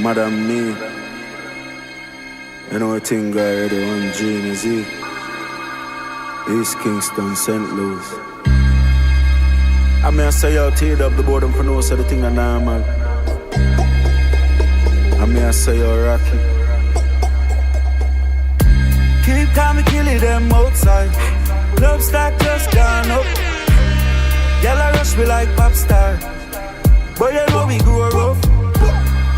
Madam Me. You know a thing already on Gene Z. East Kingston, St. Louis. I mean I say y'all teared up the boredom for no so the thing are normal. I mean I say y'all rocky. Keep calm and kill it them outside. Love stock just gone up. Y'all a rush me like pop star. But you know we grow rough.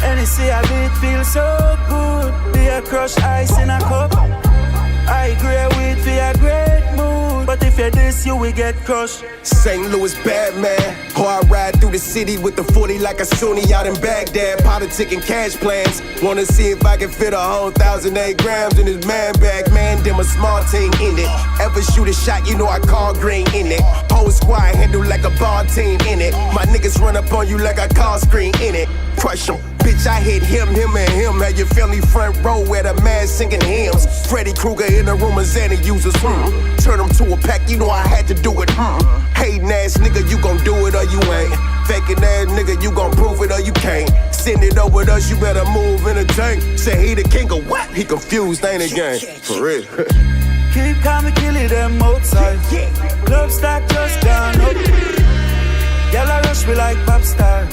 And you see how it feels so good. Be a crush ice in a cup. I agree with for a great mood. But if you're this, you will get crushed. St. Louis bad man. Or I ride through the city with the 40 like a Sunni out in Baghdad. Politicking cash plans. Wanna see if I can fit a whole 1,008 grams in this man bag. Man, them a small team in it. Ever shoot a shot, you know I call green in it. Whole squad handle like a ball team in it. My niggas run up on you like a call screen in it. Crush 'em. Bitch, I hit him and him. Had your family front row at a man singing hymns. Freddy Krueger in the room, a Xanny users. Turn them to a pack, you know I had to do it. Hating ass nigga, you gon' do it or you ain't. Faking ass nigga, you gon' prove it or you can't. Send it over to us, you better move in a tank. Say he the king of what? He confused, ain't a gang. For real. Keep calm and kill it them outside. Club stock just gone up. Y'all a rush me like pop star.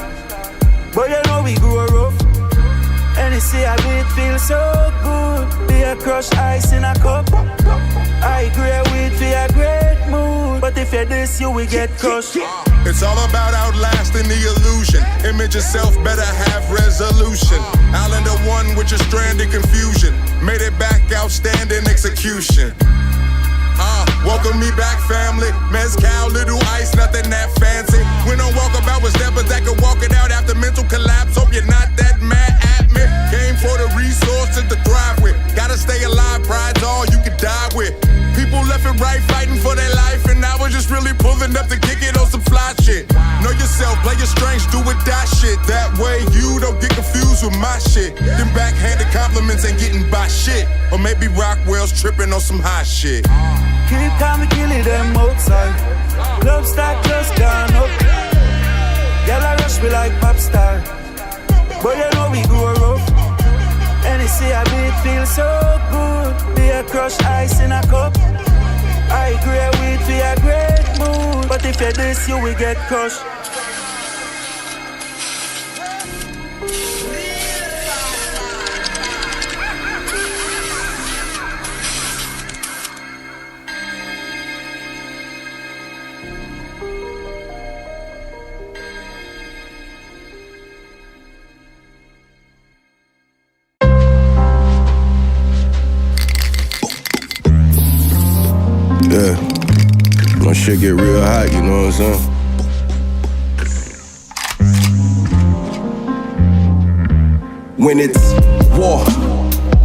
But you know we grew rough. And you see how it feels so good. Be a crush ice in a cup. I agree with for a great mood. But if you're this, you will get crushed. It's all about outlasting the illusion. Image yourself, better have resolution. Islander one with your stranded confusion. Made it back, outstanding execution. Welcome me back, family. Mezcal, little ice, nothing that fancy. We don't walk about with steppers that can walk it out after mental collapse. Hope you're not that mad at me. Came for the resources to thrive with. Gotta stay alive, pride's all you can die with. People left and right fighting for their life, and I was just really pulling up to kick it on some fly shit. Know yourself, play your strengths, do or die shit. That way you don't get confused with my shit. Them backhanded compliments ain't getting by shit. Or maybe Rockwell's tripping on some hot shit. Keep calm and kill it them outside. Club stock just gone up. Y'all a rush me like pop star. But you know we grew rough. And you see how it feels so good. Be a crush ice in a cup. I agree with for a great mood. But if you're this, you will get crushed. Yeah, my shit get real hot, you know what I'm saying? When it's war,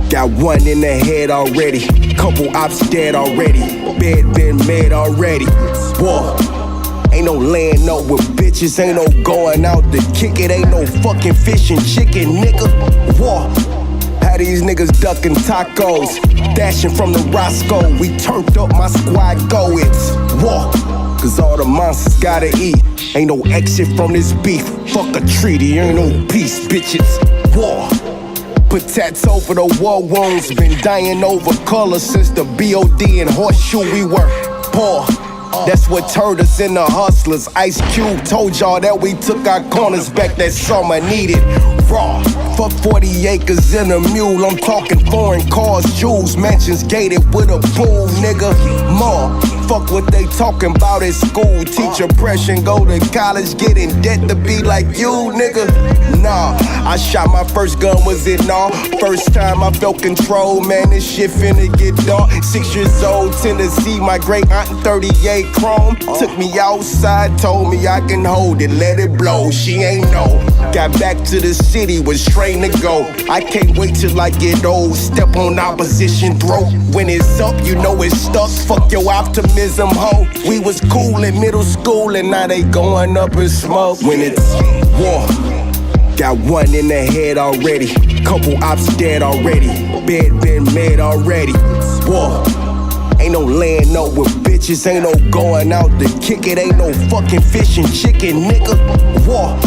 got one in the head already. Couple ops dead already. Bed been made already. War, ain't no laying up with bitches. Ain't no going out to kick it. Ain't no fucking fish and chicken, nigga. War. How these niggas ducking tacos, dashing from the Roscoe. We turned up, my squad go, it's war. Cause all the monsters gotta eat. Ain't no exit from this beef. Fuck a treaty, ain't no peace, bitches. War. Put tats over the war wounds. Been dying over color since the B.O.D. and Horseshoe. We were poor. That's what turned us into hustlers. Ice Cube told y'all that we took our corners back that summer. Needed raw. Fuck 40 acres in a mule. I'm talking foreign cars, jewels, mansions gated with a pool, nigga. More. Fuck what they talking about at school. Teach oppression, go to college, get in debt to be like you, nigga. Nah, I shot my first gun, was it nah? First time I felt control, man, this shit finna get dark. 6 years old, Tennessee, my great aunt 38 chrome. Took me outside, told me I can hold it, let it blow. She ain't know. Got back to the city, was trained to go. I can't wait till I get old. Step on opposition throat. When it's up, you know it's stuck. Fuck your optimism, ho. We was cool in middle school and now they going up in smoke. When it's war, got one in the head already. Couple ops dead already. Bed been made already. War. Ain't no laying up with bitches. Ain't no going out to kick it. Ain't no fucking fish and chicken, nigga. War.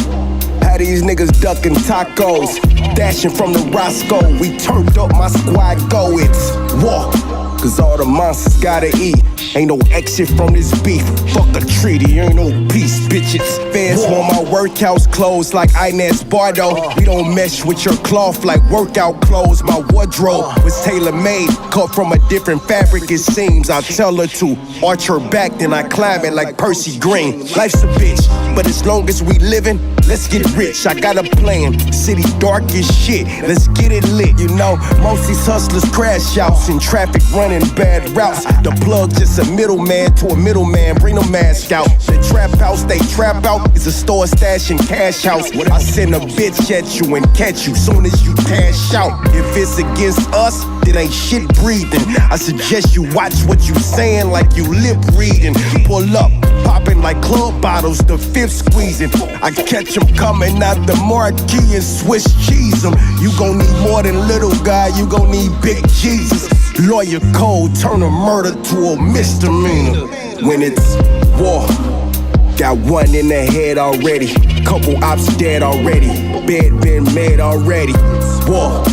How these niggas ducking tacos, Dashing from the Roscoe, we turned up, my squad go, it's war. Cause all the monsters gotta eat. Ain't no exit from this beef. Fuck a treaty, ain't no peace, bitches. Fans want my workouts clothes like Inez Bardo. We don't mesh with your cloth like workout clothes. My wardrobe was tailor-made, cut from a different fabric it seems. I tell her to arch her back, then I climb it like Percy Green. Life's a bitch, but as long as we living, let's get rich. I got a plan, city dark as shit. Let's get it lit, you know. Most these hustlers crash outs in traffic running bad routes. The plug just a middleman to a middleman, bring the mask out. The trap house they trap out is a store stash and cash house. I send a bitch at you and catch you soon as you cash out. If it's against us, it ain't shit breathing. I suggest you watch what you saying like you lip reading. Pull up, popping like club bottles, the fifth squeezing. I catch them coming out the marquee and Swiss cheese them. You gon' need more than little guy, you gon' need big Jesus. Lawyer code, turn a murder to a misdemeanor. When it's war, got one in the head already. Couple ops dead already. Bed been made already. War,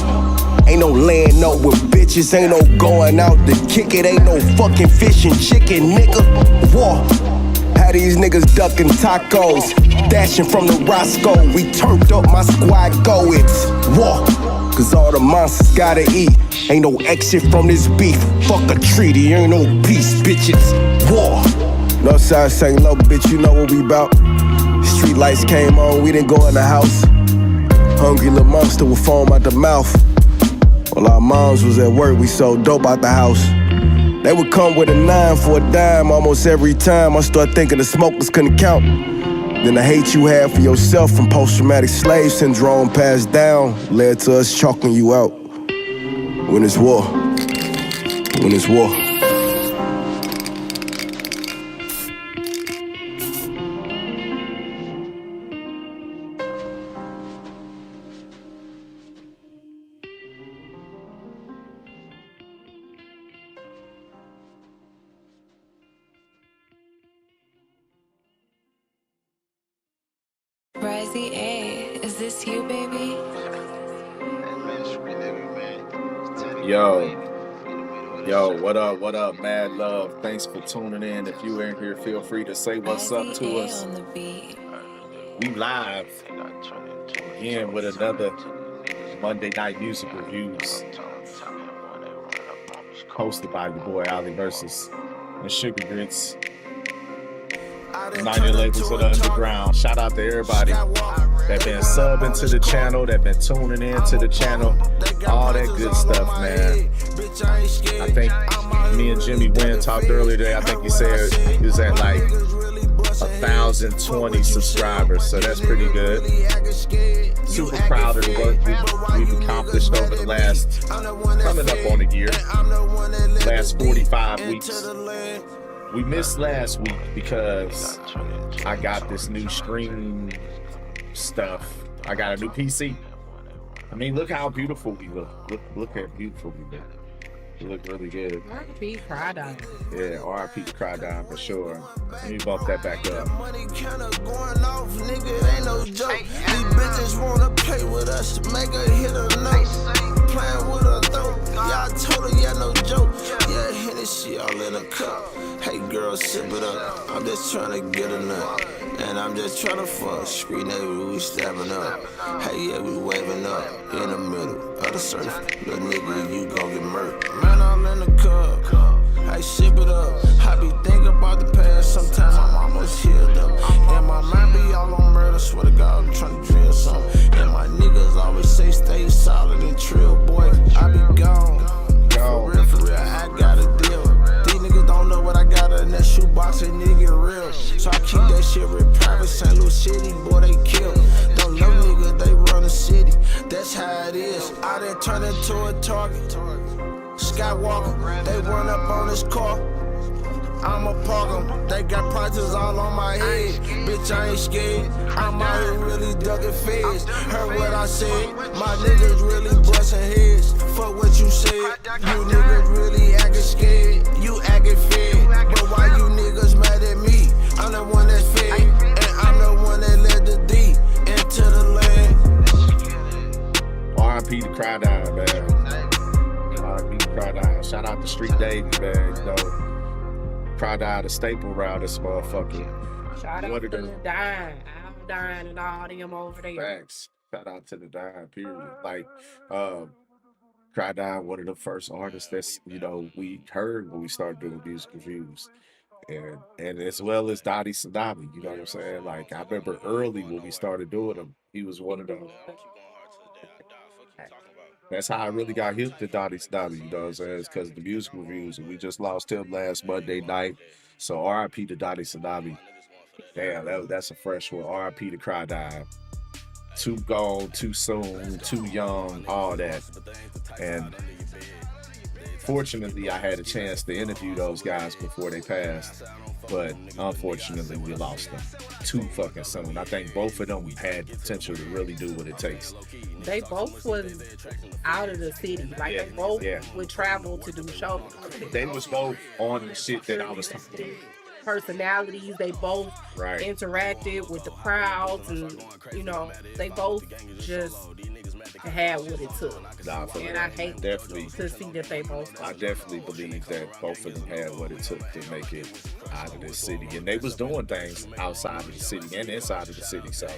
ain't no laying up with bitches. Ain't no going out to kick it. Ain't no fucking fish and chicken, nigga. War, how these niggas ducking tacos. Dashing from the Roscoe, we turned up, my squad go, it's war. Cause all the monsters gotta eat. Ain't no exit from this beef. Fuck a treaty, ain't no peace, bitches. War. Northside St. Lo, bitch, you know what we bout. Street lights came on, we didn't go in the house. Hungry little monster with foam out the mouth. While our moms was at work, we sold dope out the house. They would come with a 9 for a dime almost every time. I start thinking the smokers couldn't count. Then the hate you had for yourself from post-traumatic slave syndrome passed down led to us chalking you out. When it's war, when it's war. Risey A, is this you, baby? Yo, what up, mad love. Thanks for tuning in. If you ain't here, feel free to say what's up to us. We live again with another Monday Night Music Reviews, hosted by your boy Ali Versus and Sugar Grits. United Labels of the Underground. Shout out to everybody that been subbing to the channel, that been tuning in to the channel, all that good stuff, man. I think me and Jimmy Wynn talked earlier today. I think he said he was at like 1,020 subscribers, so that's pretty good. Super proud of the work we've accomplished over the last, coming up on a year, last 45 weeks. We missed last week because I got this new stream stuff. I got a new PC. I mean, look how beautiful we look. Look how beautiful we look. We look really good. R.I.P. Crydon. Yeah, R.I.P. Crydon for sure. Let me bump that back up. Money kinda going off, nigga, it ain't no joke. These bitches wanna play with us to make her hit a note. Playing with her throat, yeah, I told her, yeah, no joke. Yeah, Hennessy all in a cup. Hey girl, sip it up. I'm just trying to get a nut. And I'm just trying to fuck. Street Navy, we stabbing up. Hey, yeah, we waving up. In the middle of the surf. Little nigga, you gon' get murked. Man, I'm in the cup. Hey, sip it up. I be thinking about the past. Sometimes I'm almost healed up. And my mind be all on murder. Swear to God, I'm trying to drill something. And my niggas always say stay solid and trill. Boy, I be gone. For real, I got a deal. These niggas don't know what I got in that shoebox, and nigga real. So I keep that shit real private. St. Louis City, boy, they kill. Don't know nigga, they run the city. That's how it is. I done turned into a target. Skywalker, they run up on this car. I'ma park 'em. They got prices all on my head. Bitch, I ain't scared. I'm out here really ducking feds. Heard what I said. My niggas really busting heads. Fuck what you said. You niggas really acting scared. You acting fed. But why you niggas mad at me? I'm the one that's fed. And I'm the one that led the D into the land. R.I.P. to Cry Down, man. R.I.P. to Cry Down. Shout out to Street Davey, man. You know, Cry Down, the staple around this motherfucker. Shout out to the Dime. Al Dime and all them over there. Facts. Shout out to the Dime, period. Like, Cry Down, one of the first artists that's, you know, we heard when we started doing music reviews. And as well as Dottie Sadami, you know what I'm saying? Like, I remember early when we started doing them, he was one of them. That's how I really got hip to Dottie Sadami, you know what I'm saying? It's because of the music reviews, and we just lost him last Monday night. So R.I.P. to Dottie Sadami. Damn, that's a fresh one. R.I.P. to Cry Down. Too gone, too soon, too young, all that. And fortunately, I had a chance to interview those guys before they passed, but unfortunately, we lost them too fucking soon. I think both of them had potential to really do what it takes. They both was out of the city. Like, they both would travel to do shows. They was both on the shit that I was talking about. Personalities, they both interacted with the crowds, and you know, they both just had what it took. Nah, and I hate definitely to see that they both. I definitely believe that both of them had what it took to make it out of this city, and they was doing things outside of the city and inside of the city. So,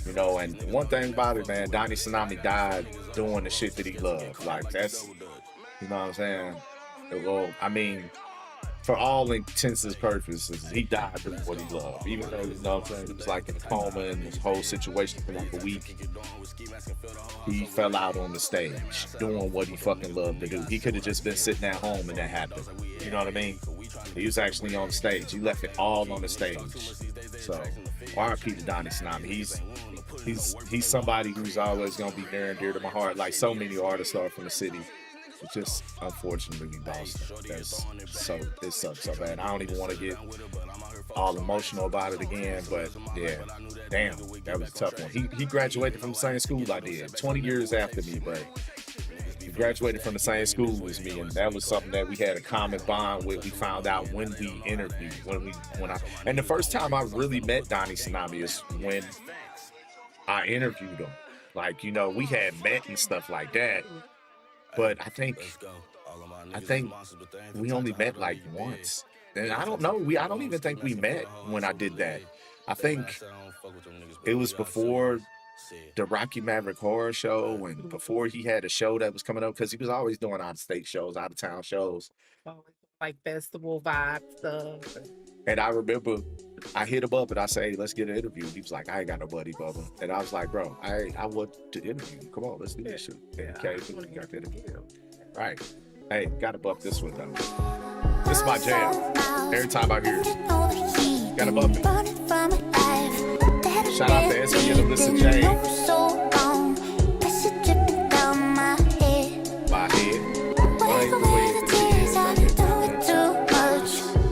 you know, and one thing about it, man, Donnie Tsunami died doing the shit that he loved. Like, that's, you know what I'm saying? Well, I mean, for all intents and purposes, he died doing what he loved. Even though, you know what I'm saying, he was like in a coma and this whole situation for like a week. He fell out on the stage doing what he fucking loved to do. He could have just been sitting at home and that happened. You know what I mean? He was actually on stage. He left it all on the stage. So, R.I.P. to Donnie Tsunami. He's somebody who's always gonna be near and dear to my heart. Like so many artists are from the city. It's just unfortunately we lost him. It sucks so bad. I don't even want to get all emotional about it again, but yeah, damn, that was a tough one. He graduated from the same school I did, 20 years after me, but he graduated from the same school as me, and that was something that we had a common bond with. We found out when we interviewed, and the first time I really met Donnie Tsunami is when I interviewed him. Like, you know, we had met and stuff like that. But I think we only met like once. And I don't know. I don't even think we met when I did that. I think it was before the Rocky Maverick Horror Show and before he had a show that was coming up, because he was always doing out-of-state shows, out-of-town shows. Like festival vibe stuff. And I remember I hit him up and I said, hey, let's get an interview. He was like, I ain't got no buddy, Bubba. And I was like, bro, I want to interview you. Come on, let's do this shit. Okay, we got the interview. Right. Hey, gotta bump this one though. This is my jam. Every time I hear it, gotta bump it. Shout out to SB and Alyssa J. My head. Like the way it is.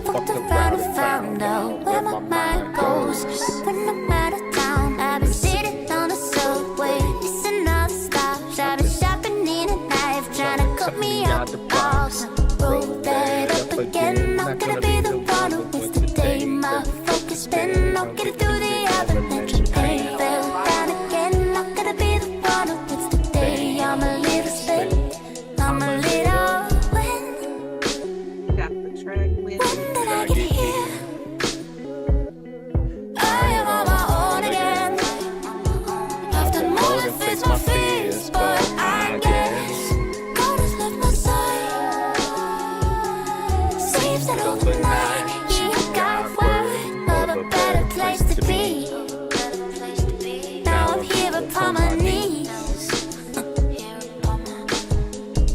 Fucked around and found out where my mind goes. When I'm out of town, I've been sitting on the subway, missing all the stops. I've been shopping in a knife, trying to cut me off the box. Roll that up again. Not gonna be the one who wins today. My focus been not get it through the avalanche of pain. Fell down again. Not gonna be the one who wins today. I'm a little spent. I'm a little win. Got the track with. When did I get here? I am on my own again. I've done more than face my fears, but I guess God has left my side. Seems that overnight you got word of a better place to be. Now I'm here upon my knees.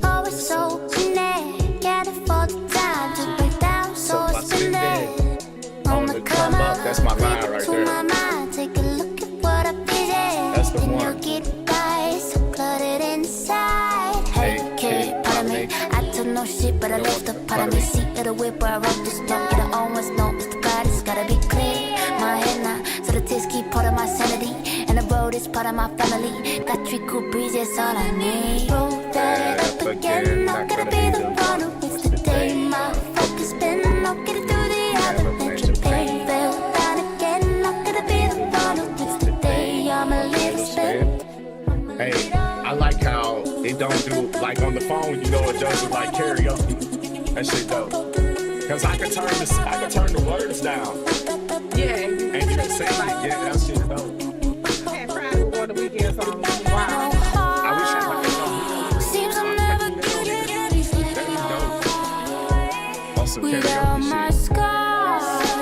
Always so connected, can't afford the time to break down, so it's been there. On the come up, that's my line right there. my mind, take a look at what I've been in. That's the Then one. you'll get by, so cluttered inside. Hey, kid, pardon me. I took no shit, but I left a part of me. Seat of the whip where I wrote this song. You don't always know it's the God, it's gotta be clear. My head now, so the tears keep part of my sanity. And the road is part of my family. Got 3 cool breezes, all I need. Roll that up again. Not gonna be the one who wins today. My focus been, not get it through the avalanche of pain. Fell down again. Not gonna be the one who wins today. I'm a little spent. Hey, I like how don't do like on the phone, you know, it does it like karaoke. That shit dope. Cause I can turn the words down. Yeah, And you can sing like, yeah, that shit dope. and Friday before the weekend song. Wow. I wish I could. Seems I'm never getting anything. That is dope. On some Without karaoke my shit. scars,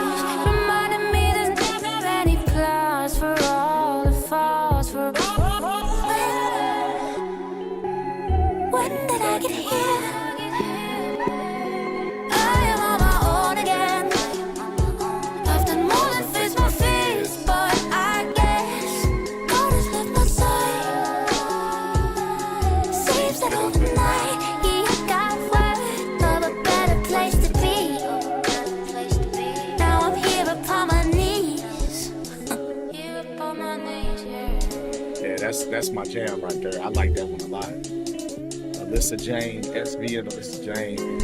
reminding me there's never any class for all the falls. For when did I get here? I am on my own again. I've done more than face my fears, but I guess God has left my side. Seems that overnight He got word of a better place to be. Now I'm here upon my knees. Here upon my knees, yeah. Yeah, that's my jam right there. I like that one a lot. Alyssa Jane, SV and Alyssa Jane.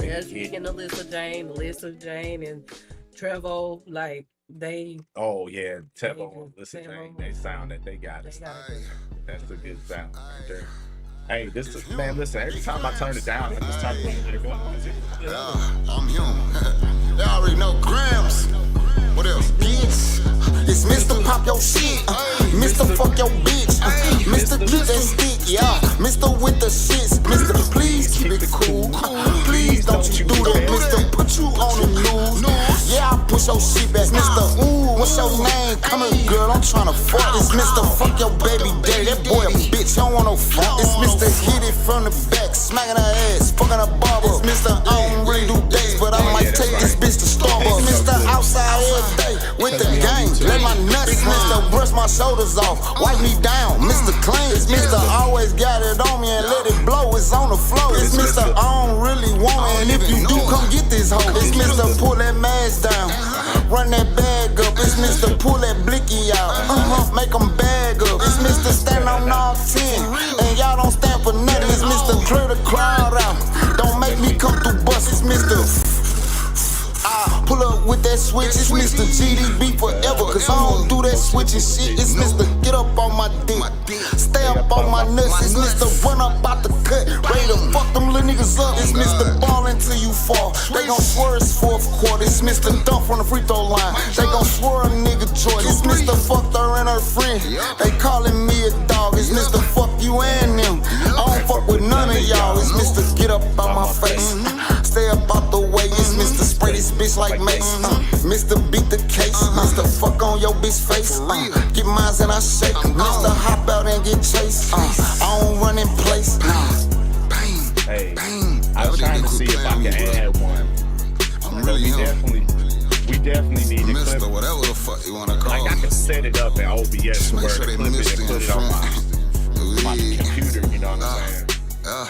Yeah, speaking of Alyssa Jane and Trevo, like they. Oh yeah, Tevo, Alyssa Tevo. Jane. They sound that they got it. They got it. That's a good sound right there. Hey, this is, man, listen, every time I turn it down, I just turn it down. I'm him. They already know grams. What else? Bitch. It's Mr. Pop your shit. Mr. Fuck your bitch. Mr. Get that stick, yeah. Mr. With the shits. Mr. Please keep it cool. Please don't you do that. Mr. Put you on the news. Yeah, I push your shit back. Mr. Ooh, what's your name? Come here, girl, I'm tryna fuck. It's Mr. Fuck your baby daddy. That boy a bitch, he don't want no fuck. It's Mr. Hit it from the back, smacking her ass, fucking her barber. It's Mr. I don't really do dates, but I might take this bitch to Starbucks. It's Mr. Outside every day with the gang. Let my nuts. It's Mr. Brush my shoulders off, wipe me down. Mr. Clean. It's Mr. Always got it on me and let it blow. It's on the floor. It's Mr. I don't really want it, and if you do, come get this hoe. It's Mr. Pull that mask down, run that bag up. It's Mr. Pull that blicky out, make them bag up. It's Mr. Stand on all 10, and y'all don't stand for nothing. It's Mr. Clear the crowd out, don't make me come through bus. It's Mr. I pull up with that switch. It's Mr. GDB forever, cause I don't do that switching shit. It's Mr. Get up on my dick, stay up on my nuts. It's Mr. Run up out the cut, ready to fuck them little niggas up. It's Mr. Ball until you fall. They gon' swear it's fourth quarter. It's Mr. Dump from the free throw line. They gon' swear a nigga Jordan. It's Mr. Fucked her and her friend. They calling me a dog. It's Mr. Fuck you and them. I don't fuck with none of y'all. It's Mr. Get up out my face, stay up out the way. It's Mr. Spray this bitch like Mace. Mr. Beat the case. Mr. Fuck on your bitch face. Get mines and I shake. Mr. Hop out and get chased. I don't run in place. Hey, I was trying to see if I could add one. We definitely need to clip. Whatever the fuck you wanna call Like I can set it up in OBS where sure to they clip it missed and the put it on my Yeah. computer, you know what I'm saying?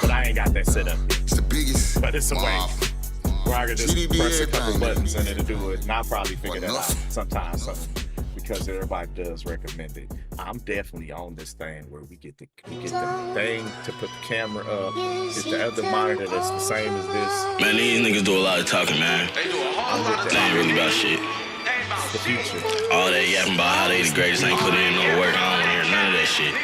But I ain't got that set up yet. It's the biggest. But it's a way where I can just GDB press a couple everything, buttons and nigga. it'll do it. And I'll probably figure that What, out sometime. So, because everybody does recommend it. I'm definitely on this thing where we get the thing to put the camera up. It's the other monitor that's the same as this. Man, these niggas do a lot of talking, man. They ain't really about shit. The future. All that yapping about how they the greatest ain't put in no work. I don't wanna hear none of that shit.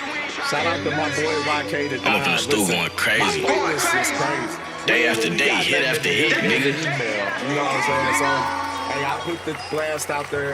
Shout out to my boy YK that I'm up in the stool going crazy. My playlist is crazy. Day after day, hit after hit, nigga. You know what I'm saying? So, hey, I put the blast out there.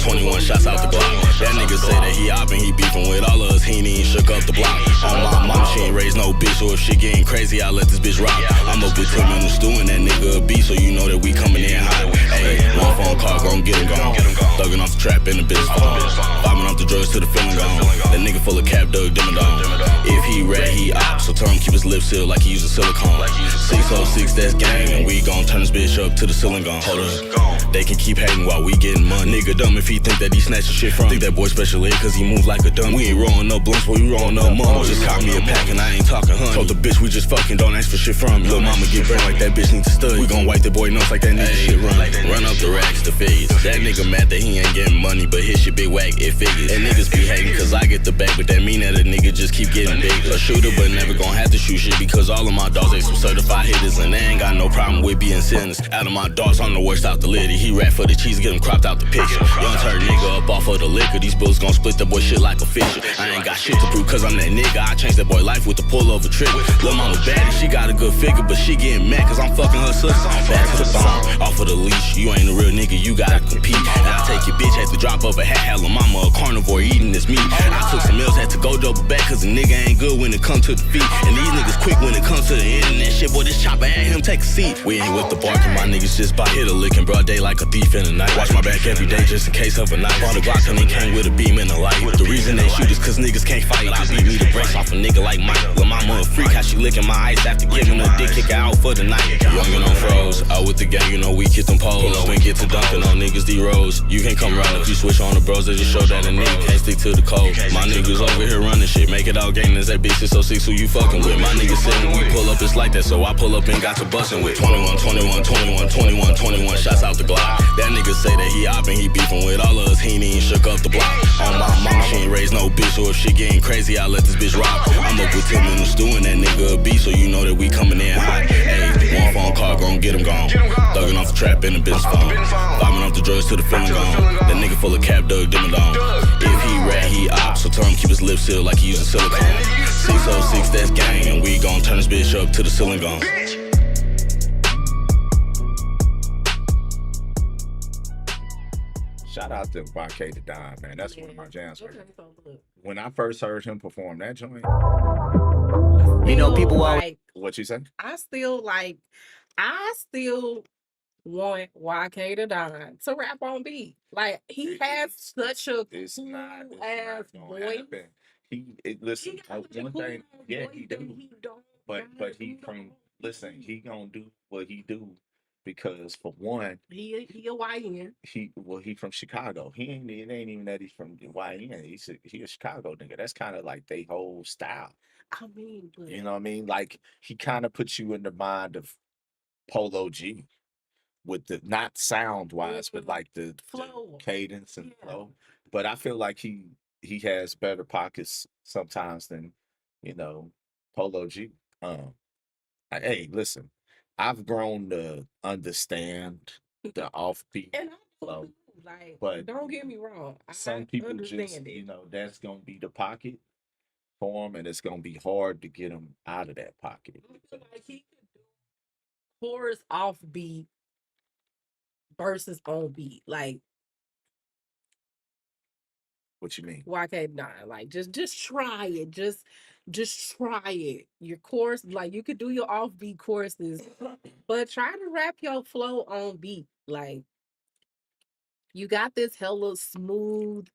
21 shots out the block. That nigga say that he oppin', he beefin' with all of us. He ain't even shook up the block. On my mama, she ain't raised no bitch, so if shit getting crazy, I let this bitch rock. I'm up with him in the stew and that nigga a beast, so you know that we coming in hot. Hey, one phone call, gon' get him gone. Thuggin' off the trap in the bitch phone. Bobbing off the drugs till the feeling gone. That nigga full of cap, Doug Dimmadome. If he rat, he op, so tell him keep his lips sealed like he using silicone. 606, that's gang, and we gon' turn this bitch up to the ceiling gone. Hold up, they can keep hating while we getting money. Nigga dumb if he think that he snatching shit from. Think that boy special ed cause he move like a dumb. We ain't rolling no blunts, but we rolling no mum. Just caught me a pack and I ain't talking honey. Told the bitch we just fucking, don't ask for shit from me. Lil' mama get brain like that bitch need to study. We gon' wipe the boy nose like that nigga shit run. Run up the racks to figures. That nigga mad that he ain't getting money, but his shit big whack, it figures. And niggas be hating cause I bag at the back, but that mean that a nigga just keep getting big. A shooter, but never gon' have to shoot shit because all of my dogs they some certified hitters, and they ain't got no problem with being sentenced. Out of my dogs, I'm the worst out the litty. He rap for the cheese, get him cropped out the picture. Young turd nigga up off of the liquor. These bullets gon' split that boy shit like a fisher. I ain't got shit to prove cause I'm that nigga. I changed that boy life with the pull of a trigger. Lil' mama bad and she got a good figure, but she getting mad cause I'm fucking her sister. Back to the bone, off of the leash. You ain't a real nigga, you gotta compete. And I take your bitch, had to drop up a hat. Had lil' mama a carnivore eating this meat. I took some meals, had to go double back cause a nigga ain't good when it comes to the feet. And these niggas quick when it comes to the internet shit. Boy, this chopper had him take a seat. We ain't with the barking, my niggas just by hit a lick in broad day like a thief in the night. Watch my back every day just in case of a night. Bought a Glock and they came with a beam in the light. The reason they shoot is cause niggas can't fight. I beat me the brakes off a nigga like Mike. Lil' mama a freak, how she licking my ice after giving her dick, kick her out for the night. Youngin' on froze, out with the gang, you know we hit them poles. Pull up and get to dunking on niggas D-Rose. You can't come round if you switch on the bros, they just show that a nigga can't stick to the code. My niggas over here running shit, make it out gainers, that bitch is so sick, who you fucking with? My niggas said when we pull up it's like that, so I pull up and got to bustin' with 21, 21, 21, 21, 21 shots out the Glock. That nigga say that he op and he beefing with all of us, he ain't even shook up the block. On my mama, she ain't raised no bitch, so if shit getting crazy, I let this bitch rock. I'm up with Tim in the stew and that nigga a beast, so you know that we coming in hot. Hey, one phone call, gon' get him gone. Thuggin' off the trap in the Benz phone. Vibing off the drugs till the feeling gone. That nigga full of cap, Doug Dimmadome. If he rat, he op, so tell him keep his lips sealed like he using silicone. 606, that's gang, and we gon' turn this bitch up to the ceiling gone. Shout out to YK the Don, man. That's one of my jams. Right? When I first heard him perform that joint, you know, people like what you say? I still want YK the Don to rap on beat. Like he has such a cool ass voice. Listen, one thing, yeah, he do. But he he gonna do what he do because for one, he a YN. He from Chicago. It ain't even that he's from YN. He a Chicago nigga. That's kind of like they whole style. I mean, but you know what I mean? Like he kind of puts you in the mind of Polo G with the not sound wise, but like the flow, the cadence and flow. But I feel like he has better pockets sometimes than Polo G. Hey, listen, I've grown to understand the offbeat and flow. Like, but don't get me wrong. Some people just, that's gonna be the pocket for him, and it's gonna be hard to get him out of that pocket. Like he could do chorus off beat versus on beat. Like, what you mean? YK Don, like just try it. Just try it. Your chorus, like you could do your offbeat choruses, but try to rap your flow on beat. Like you got this hella smooth,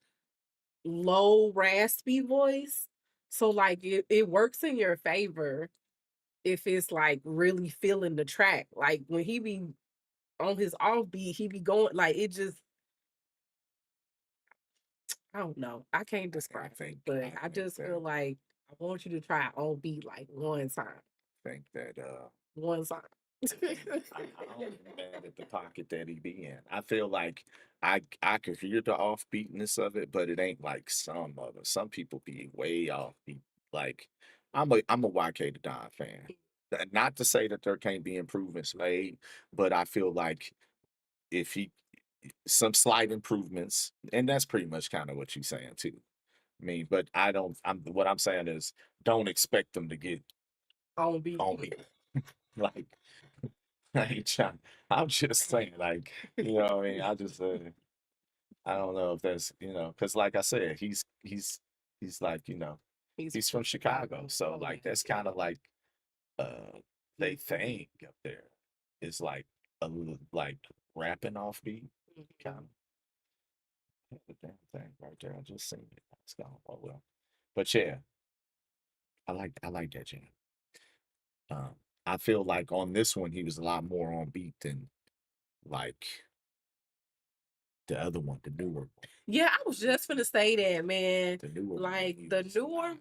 low, raspy voice. So like it works in your favor if it's like really feeling the track. Like when he be on his offbeat, he be going like it just I don't know. I can't describe it, but I just feel like I want you to try on beat like one time. Think that one time. I don't mad at the pocket that he be in. I feel like I could hear the offbeatness of it, but it ain't like some of it. Some people be way offbeat. Like I'm a YK the Don fan. Not to say that there can't be improvements made, but I feel like if he some slight improvements, and that's pretty much kind of what you're saying too. I mean, but what I'm saying is don't expect them to get on beat. Like I ain't trying. I'm just saying, like, you know what I mean? I just I don't know if that's, because like I said, he's like, he's from Chicago. So like that's kind of like they thing up there is like a little like rapping offbeat kind of the damn thing right there. I just seen it. It's gone. Oh well. But yeah, I like that jam. I feel like on this one he was a lot more on beat than like the other one, the newer one. Yeah, I was just gonna say that, man. The newer like one, the newer,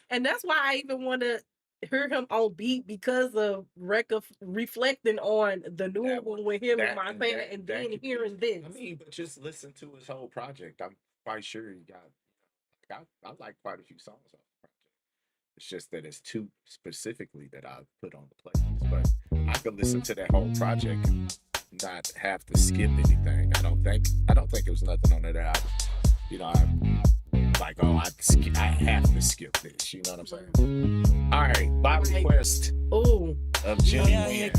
and that's why I even want to hear him on beat because of reflecting on the newer one with him and my fan, and then hearing this. I mean, but just listen to his whole project. I'm quite sure he got. I like quite a few songs off the project. It's just that it's two specifically that I put on the playlist. But I could listen to that whole project and not have to skip anything. I don't think it was nothing on that album. You know, I'm like, oh, I have to skip this. You know what I'm saying? All right, by request Ooh, of Jimmy Wynn.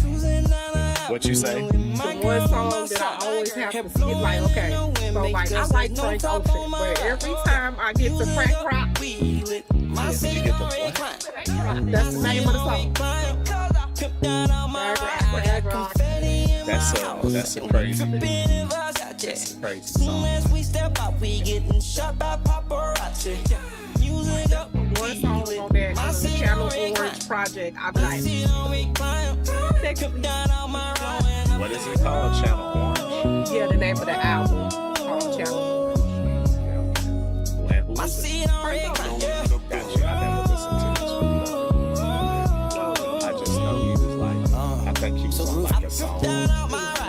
What you say? the one song that I always have to skip. Like, okay, so like I like Frank Ocean, but every time I get to Frank Rock, You get the what? that's the name of the song. Frank Rock. That's a crazy. That's a crazy song. One song on that Channel Orange project. I'm like, What is it called? Channel Orange. yeah, the name of the album called Channel Orange. And who is it? Gotcha. I never listened to this one. I just know he was like, I think he was on like a song.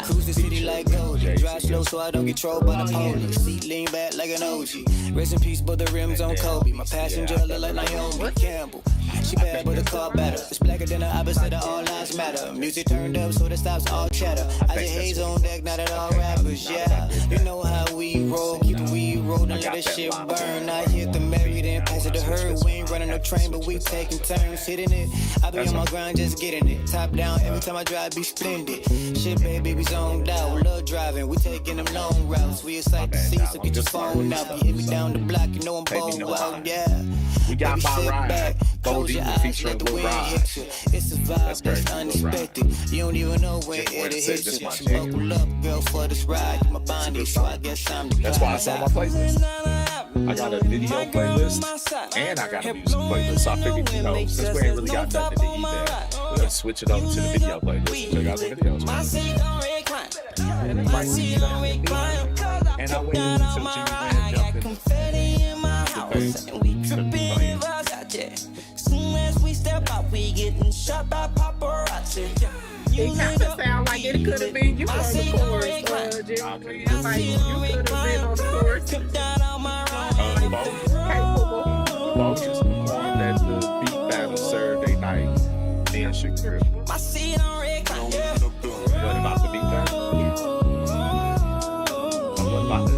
Cruise the city like Goldie. Drive slow so I don't get trolled by the police. Seat lean back like an OG. Rest in peace, but the rims on Kobe. My passenger look like Naomi Campbell. She bad, but the car better. It's blacker than the opposite of all lives matter. Music turned up, so the stops all chatter. I just haze on deck, not at all rappers, yeah. You know how we roll, keep the weed rolled and let the shit burn. I hit the Mary, then pass it to her. We ain't running no train, but we taking turns hitting it. I be on my grind, just getting it. Top down, every time I drive, be splendid. Shit, baby, we zoned out. Love driving, we taking them long routes. We excited to see, so get your phone out. You hit me down the block, you know I'm balled out, yeah. We got Baby, my sit ride. back, Gold close your Eagle eyes, featuring let the Lil wind Rod. hit you. It's a vibe That's that's crazy, Lil Rod. unexpected. You don't even know where Just wanted it'll to say hit this you. my So jam. buckle up, girl, for this ride. My bondage, so I guess I'm the That's why it's on my playlist. I got a video playlist and I got a music playlist. So I figured, you know, since we ain't really got nothing to eat there, we're gonna switch it over to the video playlist and check out the videos. And it might see that. And I waited until Jimmy Wynn jumped in. It kind of sound like it could have been you on the chorus, Jimmy. Like you could have been on the chorus. Capable. Bo just performed at the Beat Battle Saturday night in Chicago. What about the Beat Battle? What about it?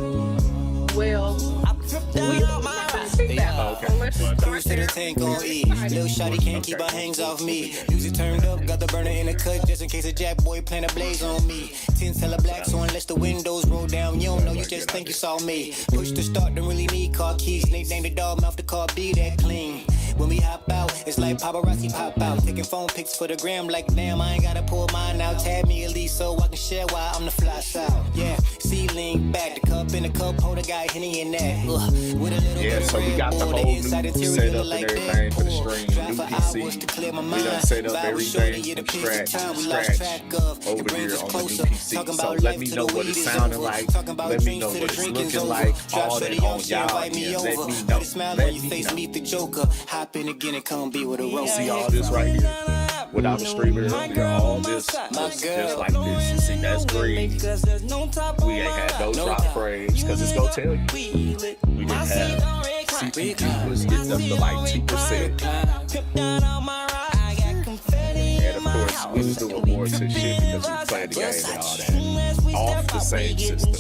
Well, we don't see that. Okay. So let's just Cruise start to the there. tank on E. Lil shawty can't keep her hands off me. Music turned up, got the burner in the cut just in case a jack boy plan a blaze on me. Tints hella black, so unless the windows roll down, you don't know, you just think you saw me. Push to start, don't really need car keys. Nickname the dog, mouth the car be that clean. When we hop out, it's like paparazzi pop out. Taking phone pics for the gram, like damn, I ain't gotta pull mine out. Tag me at least so I can share while I'm the fly side. Yeah, ceiling back, the cup in the cup holder, got Henny in that. With a little Yeah, bit of so we Red got the Bull, whole new inside interior setup like and everything for the Deadpool. stream, Drive new for PC. hours to clear my We mind. done set up Vibe was short to everything get a from piece of time we scratch lost track of. over It brings here us on the closer. new PC. Talking So about let life me till know the what weed it is sounding over. like. Talking about Let me dreams know till what the it's drinking's looking over. like. Drop All for the that young on shit, y'all. invite me Yeah, let over. me Put know. a smile Let on your me face, know. meet the Joker. Hop in again and come be with a rose. See all this right here? What I was streaming earlier, all this was just like this. You see, that's green. We ain't had no drop frames because it's gonna tell you. We didn't have CPU was getting up to like 2%. And of course, we was doing more to shit because we played the game and all that off the same system,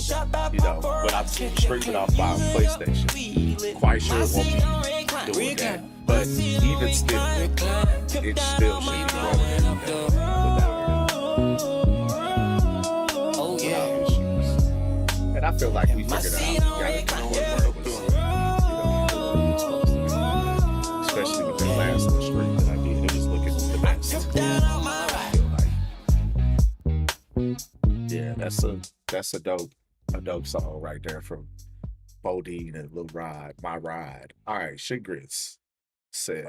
you know. But I'm streaming off my PlayStation. Quite sure it won't be doing that. But even still, it still should be rolling Oh yeah. without issues. And I feel like we figured it out. We got it what was, supposed to be. Especially with the last stream that I did. It was looking the best. Yeah, that's a dope song right there from Bodine and Lil Rod, My Ride. All right, Shit Grits says,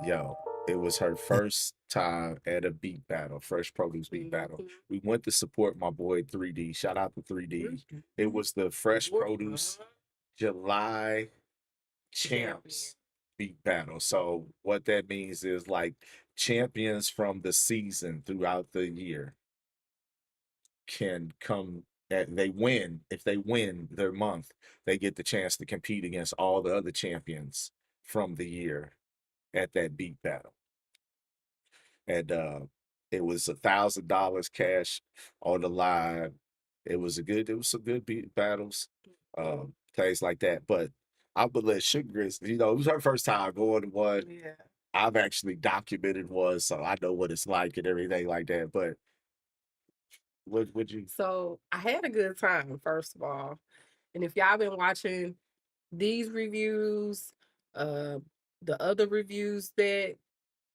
yo, it was her first time at a beat battle, Fresh Produce beat battle. We went to support my boy 3D. Shout out to 3D. It was the Fresh Produce July Champs beat battle. So what that means is like champions from the season throughout the year can come and they win. If they win their month, they get the chance to compete against all the other champions from the year at that beat battle. And it was $1,000 cash on the line. It was some good beat battles, things like that. But I would let Sugar Grits, it was her first time going to one. Yeah. I've actually documented one, so I know what it's like and everything like that. But would you? So I had a good time, first of all. And if y'all been watching these reviews, the other reviews that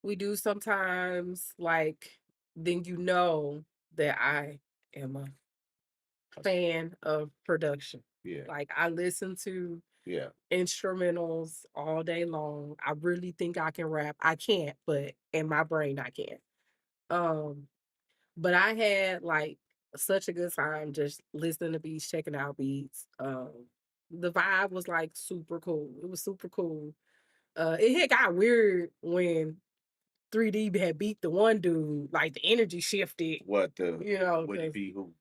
we do sometimes, like, then you know that I am a fan of production. Yeah, Like, I listen to yeah, instrumentals all day long. I really think I can rap. I can't, but in my brain I can. Um, but I had like such a good time just listening to beats, checking out beats. The vibe was like super cool. It was super cool. It had got weird when 3D had beat the one dude. Like the energy shifted. What would it 'Cause, be? Who?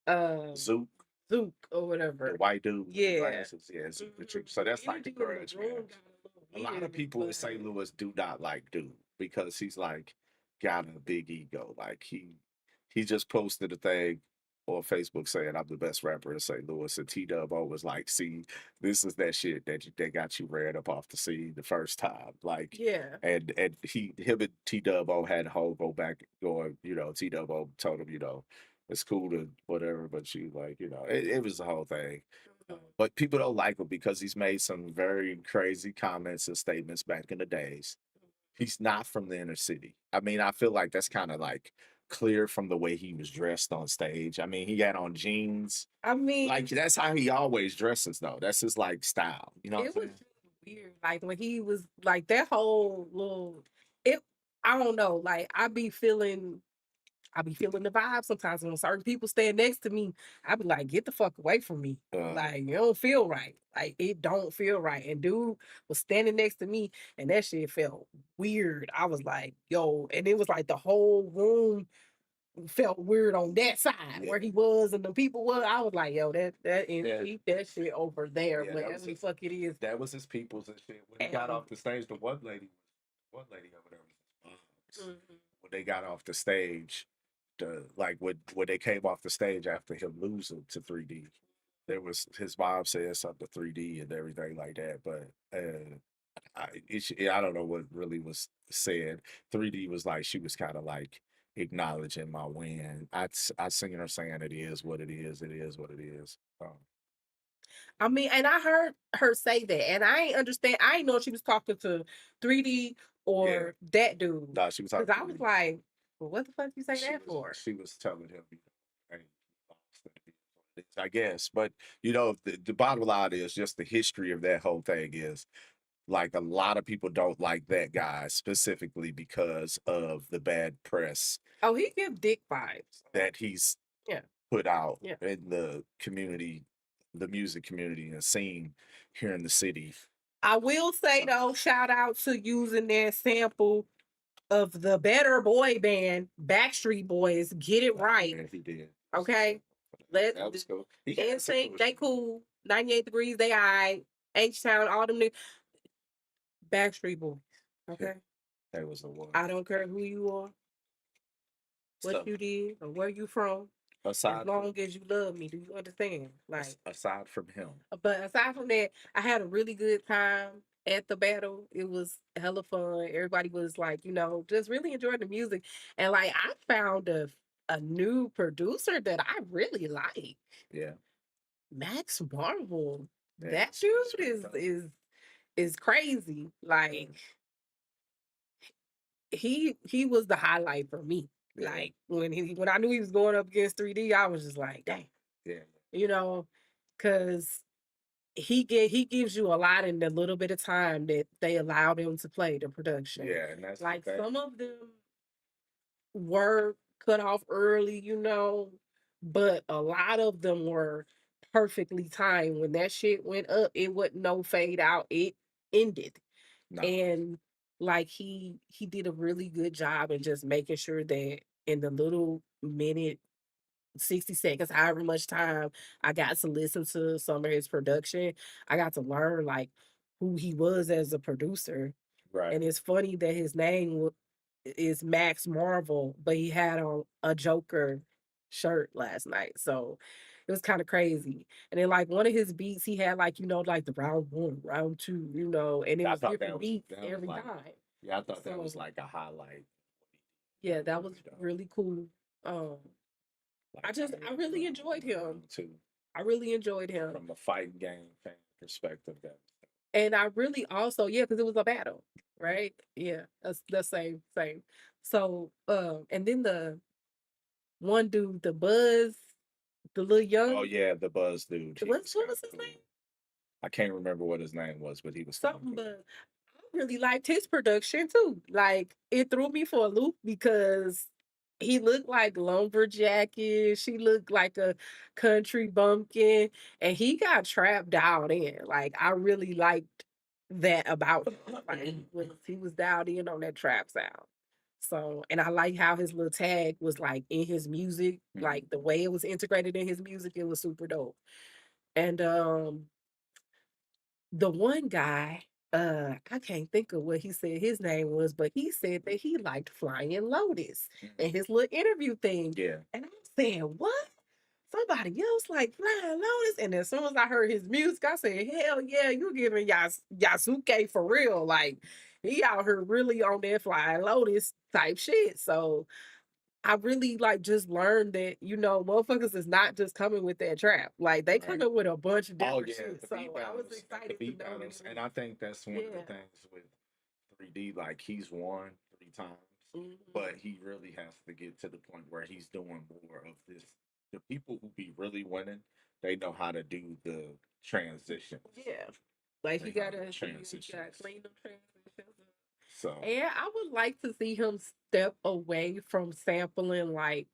um Zook, Zook or the whatever. white dude with the Yeah. glasses. Yeah, Zook the truth. So that's like the Energy in grudge, the man. room got A lot of weird, people in but St. Louis do not like Dude because he's like got a big ego. Like he just posted a thing on Facebook saying I'm the best rapper in St. Louis, and T Dubbo was like, "See, this is that shit that got you ran up off the scene the first time." Like, yeah. and him and T Dubbo had a whole go back going. T Dubbo told him, it's cool to whatever, but you like, it was the whole thing. But people don't like him because he's made some very crazy comments and statements back in the days. He's not from the inner city. I mean, I feel like that's kind of like clear from the way he was dressed on stage. I mean, he had on jeans. I mean, Like that's how he always dresses though. That's his like style. You know what it I'm was saying? just weird. Like when he was like that whole little it I don't know, like I be feeling the vibe sometimes when certain people stand next to me. I be like, get the fuck away from me. Like, you don't feel right. Like, it don't feel right. And dude was standing next to me, and that shit felt weird. I was like, yo, and it was like the whole room felt weird on that side where he was and the people were. I was like, yo, Yeah. keep that shit over there, Yeah, that wherever was the his, fuck it is. that was his people's and shit. When he got And off the stage, the one lady over there was his moms. mhm. When they got off the stage, when they came off the stage after him losing to 3D, there was his mom said something to 3D and everything like that. But I don't know what really was said. 3D was like she was kind of like acknowledging my win. I seen her saying it is what it is. It is what it is. I mean, and I heard her say that, and I ain't understand. I ain't know if she was talking to 3D Yeah. or that dude. Nah, she was Because talking. I was like, well, what the fuck you say She that was for? she was telling him, hey, he lost, and it is what it is, I guess. But the bottom line is just the history of that whole thing is like a lot of people don't like that guy specifically because of the bad press Oh, he give dick vibes. that he's Yeah, put out yeah. in the community, the music community and scene here in the city. I will say though, shout out to using that sample of the better boy band, Backstreet Boys. Get it right, Yeah, he did. okay? Let That was cool. He had some NSYNC, cool they shit. cool. 98 Degrees, they alright. H Town, all them new Backstreet Boys. Okay. That was the one. I don't care who you are, what So, you did, or where you from. As aside from, long as you love me, do you understand? Like, aside from him, but aside from that, I had a really good time at the battle. It was hella fun. Everybody was like, just really enjoying the music. And like I found a new producer that I really like. yeah, Max Marvel. yeah, That he's dude straight is up. is crazy. Like he was the highlight for me. Yeah. Like when I knew he was going up against 3D, I was just like, dang, Yeah, because he gives you a lot in the little bit of time that they allowed him to play the production. yeah, and that's the Like thing. some of them were cut off early, but a lot of them were perfectly timed. When that shit went up, it wasn't no fade out. It ended. No, And like he did a really good job in just making sure that in the little minute 60 seconds, however much time I got to listen to some of his production, I got to learn like who he was as a producer. Right. And it's funny that his name is Max Marvel, but he had on a Joker shirt last night. So it was kind of crazy. And then like one of his beats, he had like, like the round one, round two, and it I was thought different beats that was every like, time. yeah, I thought that was So like a highlight. yeah, that was really cool. Um, Like, I really enjoyed him. too, I really enjoyed him. from a fighting game fan perspective. That And I really also, yeah, because it was a battle, right? Yeah, that's the same. So, and then the one dude, the Buzz, the little young, oh yeah, the Buzz dude. He what was was kinda his cool. name? I can't remember what his name was, but he was kinda Something cool. Buzz. I really liked his production too. Like it threw me for a loop because he looked like lumberjackish. She looked like a country bumpkin, and he got trapped down in. Like I really liked that about him. Like he was dialed in on that trap sound. So, and I like how his little tag was like in his music, like the way it was integrated in his music, it was super dope. And the one guy, I can't think of what he said his name was, but he said that he liked Flying Lotus in his little interview thing. Yeah. And I'm saying, what? Somebody else like Flying Lotus? And as soon as I heard his music, I said, hell yeah, you giving Yasuke for real. Like, he out here really on that Flying Lotus type shit. So I really like just learned that, motherfuckers is not just coming with that trap. Like they Right. coming with a bunch of Oh different yeah, shit. the So beat I was battles, the excited beat to know that battles, it and was, I think that's one of the yeah. things with 3D. Like he's won 3 times, Mhm. but he really has to get to the point where he's doing more of this. The people who be really winning, they know how to do the transitions. Yeah. Like They you know gotta, the you transitions. gotta clean them transitions. So And I would like to see him step away from sampling like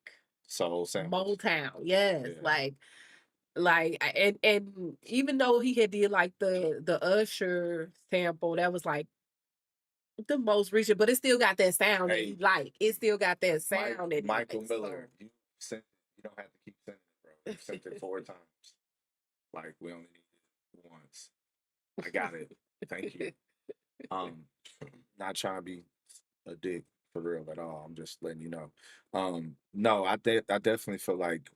soul samples. Motown. Yes. Yeah. And even though he had did like the Usher sample, that was like the most recent, but it still got that sound that Hey, he like. It still got that sound that he Michael likes. Miller, you sent. You don't have to keep sending it, bro. You sent it 4 times. Like we only need it once. I got it. Thank you. Not trying to be a dick for real at all. I'm just letting you know. No, I definitely feel like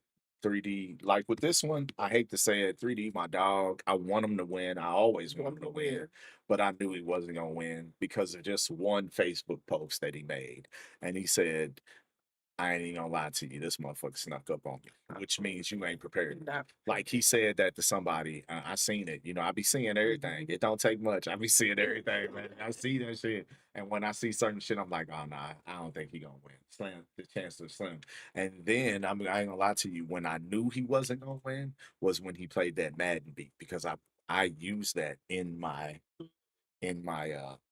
3D. Like with this one, I hate to say it, 3D my dog. I want him to win. I always want him to win, but I knew he wasn't gonna win because of just one Facebook post that he made, and he said, I ain't even gonna lie to you. This motherfucker snuck up on me, which means you ain't prepared. Like he said that to somebody. I seen it. I be seeing everything. It don't take much. I be seeing everything, man. I see that shit. And when I see certain shit, I'm like, oh nah, I don't think he gonna win. Slim, the chance is slim. And then I ain't gonna lie to you. When I knew he wasn't gonna win was when he played that Madden beat because I used that in my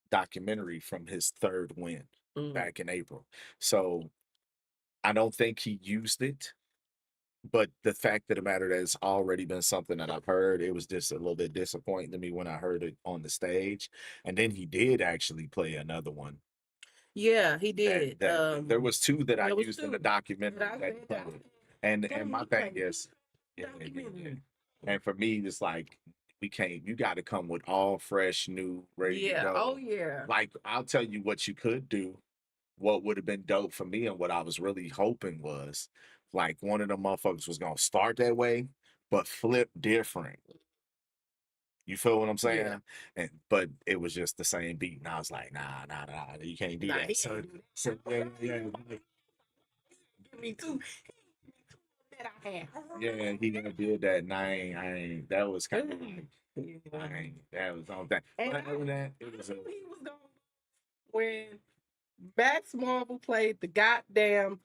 documentary from his third win back in April. So I don't think he used it, but the fact of the matter that it's already been something that I've heard, it was just a little bit disappointing to me when I heard it on the stage. And then he did actually play another one. Yeah, he did. There was 2 that I there was used in the 2 documentary that I that he said that. played. And my thing is, yeah. And for me, it's like you got to come with all fresh, new, ready to Yeah. go. Oh yeah. Like I'll tell you what you could do. What would have been dope for me and what I was really hoping was like one of the motherfuckers was gonna start that way, but flip different. You feel what I'm saying? Yeah. But it was just the same beat, and I was like, nah, you can't do Nah, that. he So, ain't do that. so yeah, Me too. That I had. yeah, he never did that, and I ain't. That was kind of like, Yeah. that was on that. And But other than that, I it was knew he was going when Max Marvel played the goddamn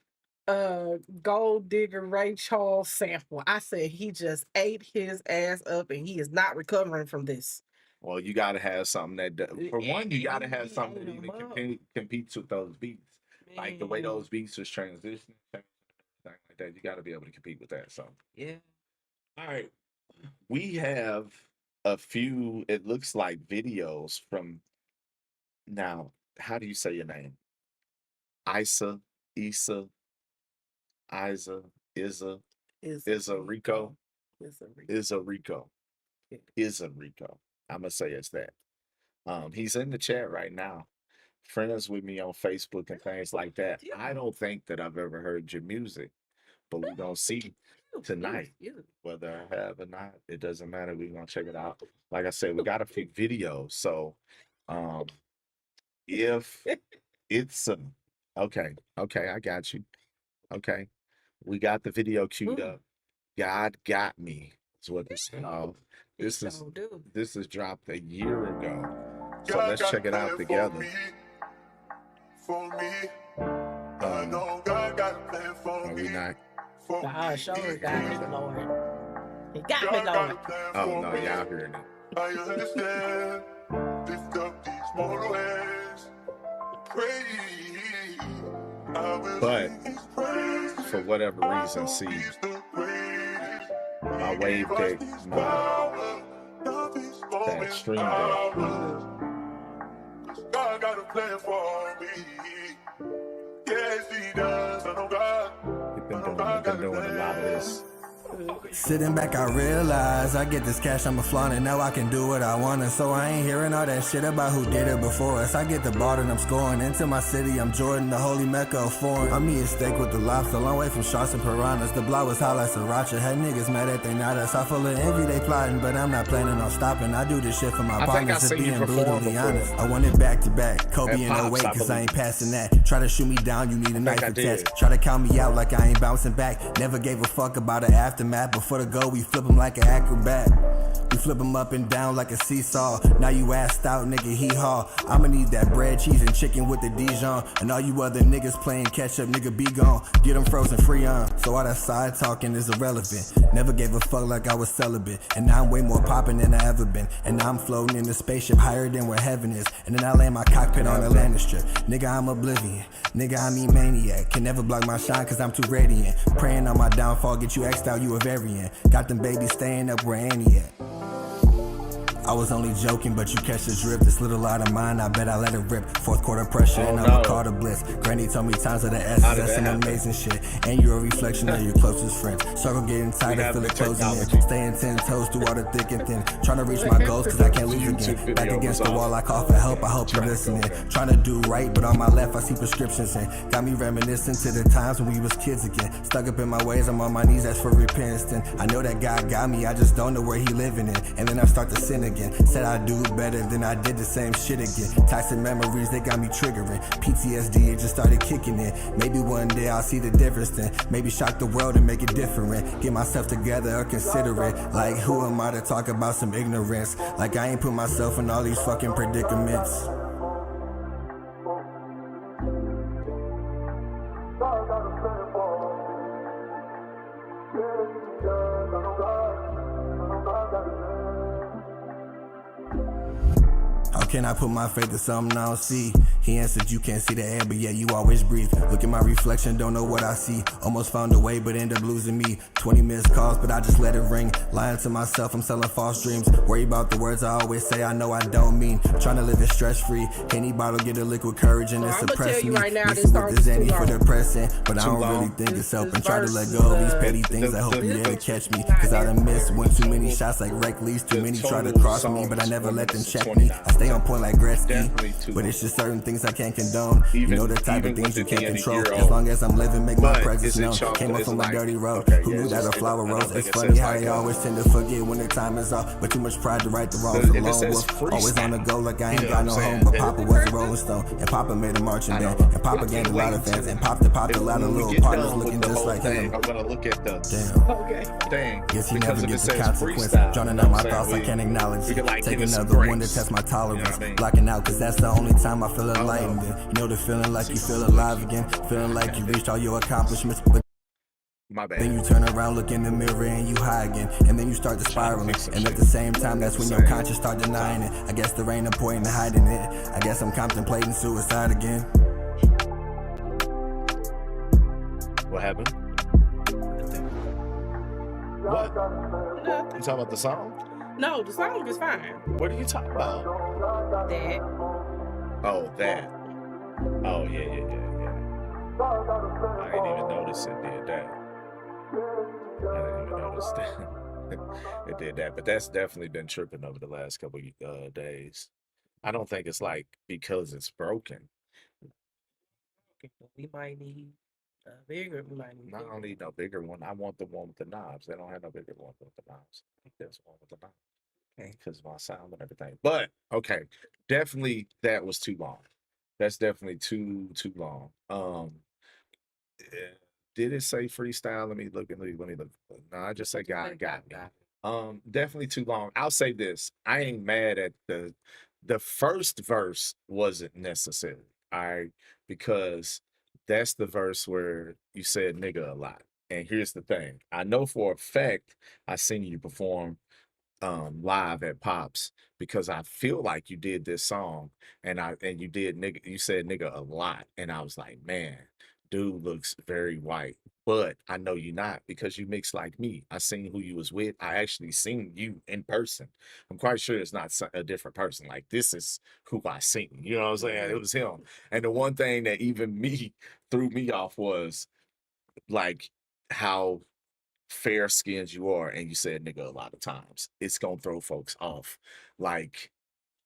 Gold Digger Ray Charles sample. I said he just ate his ass up and he is not recovering from this. well, you got to have something for one, you got to have He something ate that even him up. competes with those beats. Like the way Man. those beats was transitioning, thing like that. You got to be able to compete with that. So, Yeah. all right, we have a few. It looks like videos from now. How do you say your name? Isa, Isa, Isa. Is a Rico. It's a Rico. Is a Rico. Yeah. Is a Rico. I'm gonna say it's that. He's in the chat right now. Friends with me on Facebook and things like that. I don't think that I've ever heard your music, but we're gonna see tonight whether I have or not. It doesn't matter. We're gonna check it out. Like I said, we got a few videos. So if it's okay, I got you. Okay. We got the video queued up. God got me. Is what this this is dropped a year ago. So let's check it out together. For me, I know God got a plan for Are we me. not? God sure got me, Lord. He got me, Lord. Oh no, y'all hearing it. I understand. Lift up these mortal hands. Pray. I will But sing his praise. for whatever reason, see, He's the greatest. my wave deck, that stream deck, God got a plan for me. Yes, he does. I know God. we've been doing a lot of this. Sitting back, I realize I get this cash, I'ma flaunt it. Now I can do what I want, and so I ain't hearing all that shit about who did it before us. I get the ball and I'm scoring. Into my city, I'm Jordan, the holy mecca of foreign. I'm eating steak with the lobster, long way from sharks and piranhas. The block was hot like sriracha. Had niggas mad that they not us. I full of envy, they plotting, but I'm not planning on stopping. I do this shit for my I think I partners, to seen you being perform brutally before. honest. I want it back to back, Kobe At in Pops, 08, I cause I ain't believe. passing that. Try to shoot me down, you need a knife I and did. test. Try to count me out like I ain't bouncing back. Never gave a fuck about the aftermath. Before the go, we flip him like an acrobat. We flip him up and down like a seesaw. Now you assed out, nigga, hee-haw. I'ma need that bread, cheese, and chicken with the Dijon. And all you other niggas playing catch-up, nigga, be gone. Get them frozen free on. So all that side talking is irrelevant. Never gave a fuck like I was celibate. And now I'm way more poppin' than I ever been. And now I'm floating in the spaceship higher than where heaven is. And then I land my cockpit on the landing strip. Nigga, I'm oblivion. Nigga, I'm E-maniac. Can never block my shine cause I'm too radiant. Praying on my downfall, get you X'd out, you a variant. Got them babies staying up where Annie at. I was only joking, but you catch the drip. This little light of mine, I bet I let it rip. Fourth quarter pressure, and I'ma call the blitz. Granny told me times of the S's, that's some amazing shit. And you're a reflection of your closest friends. Circle getting tight, I feel it closing in. Staying 10 toes through all the thick and thin. Trying to reach my goals, cause I can't lose again. Back against the wall, I call for help, I hope you're listening. Trying to do right, but on my left, I see prescriptions in. Got me reminiscing to the times when we was kids again. Stuck up in my ways, I'm on my knees, that's for repentance. Then I know that God got me, I just don't know where he living in. And then I start to sin again. Said I do better than I did the same shit again. Toxic memories, they got me triggering. PTSD, it just started kicking in. Maybe one day I'll see the difference then. Maybe shock the world and make it different. Get myself together or consider it. Like who am I to talk about some ignorance? Like I ain't put myself in all these fucking predicaments. How can I put my faith in something I don't see? He answered, you can't see the air, but yeah, you always breathe. Look at my reflection, don't know what I see. Almost found a way, but end up losing me. 20 missed calls, but I just let it ring. Lying to myself, I'm selling false dreams. Worry about the words I always say, I know I don't mean. Trying to live it stress-free. Any bottle get a liquid courage and it suppress me. Right now, Mixing with the Zanny for long. depressing, but I Too don't long. really think it's helping. This Try to verse, let go of these petty the- things. I hope the- you never catch me. Cause I done missed one too many shots like Rec Lee's. Too The many try to total cross me, songs but I never let them was check 29. me. I stay on point like Gretzky. Definitely too But long. it's just certain things I can't condone. You Even- know the type even of things with you it can't being a control. year As old. long as I'm living, make my But presence is it known. chocolate? Came up It's from a like- dirty road. okay, Who yeah, knew it's that a just- flower I don't rose? think It's it funny says how like they that. always tend to forget when the time is off. But too much pride to right the wrongs. If A it lone says wolf, always freestyle, on the go like I you ain't know got no what I'm home. saying? But Then- Papa was a Rolling Stone, and Papa made a marching I band. know. And Papa I gained a can't lot of wait fans. till- And popped a lot of When we little get partners done with looking the just whole like thing, him. I'm gonna look at the Damn. Okay. thing. Guess he because never if it gets the says consequence. freestyle, Drowning you out know my what I'm thoughts, I saying? can't acknowledge We it. can, like, Take give it some another one to breaks. test my tolerance. You know what I mean? Blocking out, cause that's the only time I feel enlightened. know. You know the feeling like you feel alive again. Feeling like you reached all your accomplishments. But My bad. then you turn around, look in the mirror, and you high again. And then you start to spiraling. fix some And at shit. the same time, that's when your Same. conscience start denying it. I guess there ain't a point in hiding it. I guess I'm contemplating suicide again. What happened? What? You talking about the song? No, the song is fine. What are you talking about? That. Oh, that. Oh, yeah. I didn't even notice it did that. I didn't even notice that it did that, but that's definitely been tripping over the last couple days. I don't think it's like because it's broken. We might need a bigger. We might need. No, I don't need no bigger one. I want the one with the knobs. They don't have no bigger one with the knobs. I think there's one with the knobs. Okay, because my sound and everything. But okay, definitely that was too long. That's definitely too long. Did it say freestyle? Let me look. No, I just say God got me. Definitely too long. I'll say this. I ain't mad at the first verse wasn't necessary. All right, because that's the verse where you said nigga a lot. And here's the thing. I know for a fact I seen you perform live at Pops because I feel like you did this song and you did nigga, you said nigga a lot. And I was like, man, dude looks very white. But I know you not because you mix like me. I seen who you was with. I actually seen you in person. I'm quite sure it's not a different person. Like this is who I seen. You know what I'm saying? It was him. And the one thing that even me threw me off was like how fair skinned you are and you said nigga a lot of times. It's gonna throw folks off. Like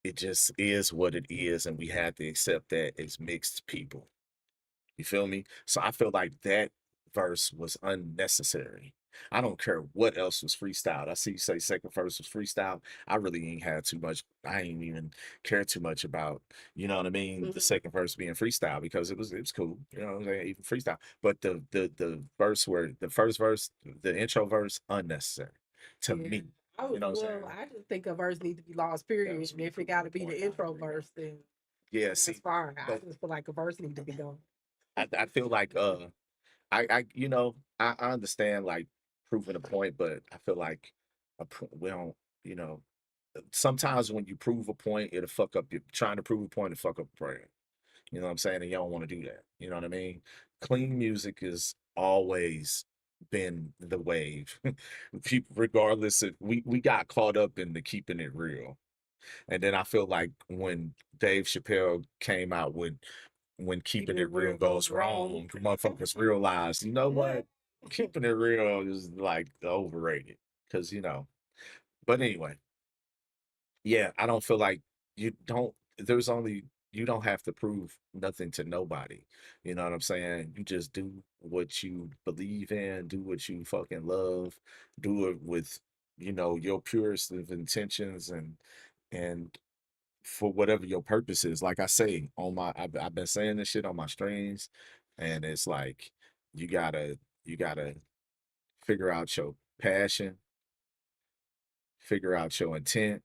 it just is what it is, and we have to accept that as mixed people. You feel me? So I feel like that verse was unnecessary. I don't care what else was freestyled. I see you say second verse was freestyle. I really ain't had too much. I ain't even care too much about, you know what I mean, the second verse being freestyle because it was cool. You know what I'm saying? Even freestyle. But the verse where the first verse, the intro verse, unnecessary to me. I You know what I'm saying? I just think a verse need to be lost, period. And if it got to be the intro verse, then Yeah, that's see, fine. I but just feel like a verse need to be gone. I feel like I you know, I understand like proving a point, but I feel like we don't, you know, sometimes when you prove a point, it'll fuck up your trying to prove a point and fuck up a prayer. You know what I'm saying? And you don't want to do that. You know what I mean? Clean music has always been the wave. People, regardless of we got caught up in the keeping it real. And then I feel like when Dave Chappelle came out with when keeping it real goes wrong, motherfuckers realized, you know what? Keeping it real is like overrated. Cause you know, but anyway, yeah, I don't feel like there's only you don't have to prove nothing to nobody. You know what I'm saying? You just do what you believe in, do what you fucking love, do it with, you know, your purest of intentions and for whatever your purpose is. Like I say, I've been saying this shit on my streams, and it's like you gotta figure out your passion, figure out your intent,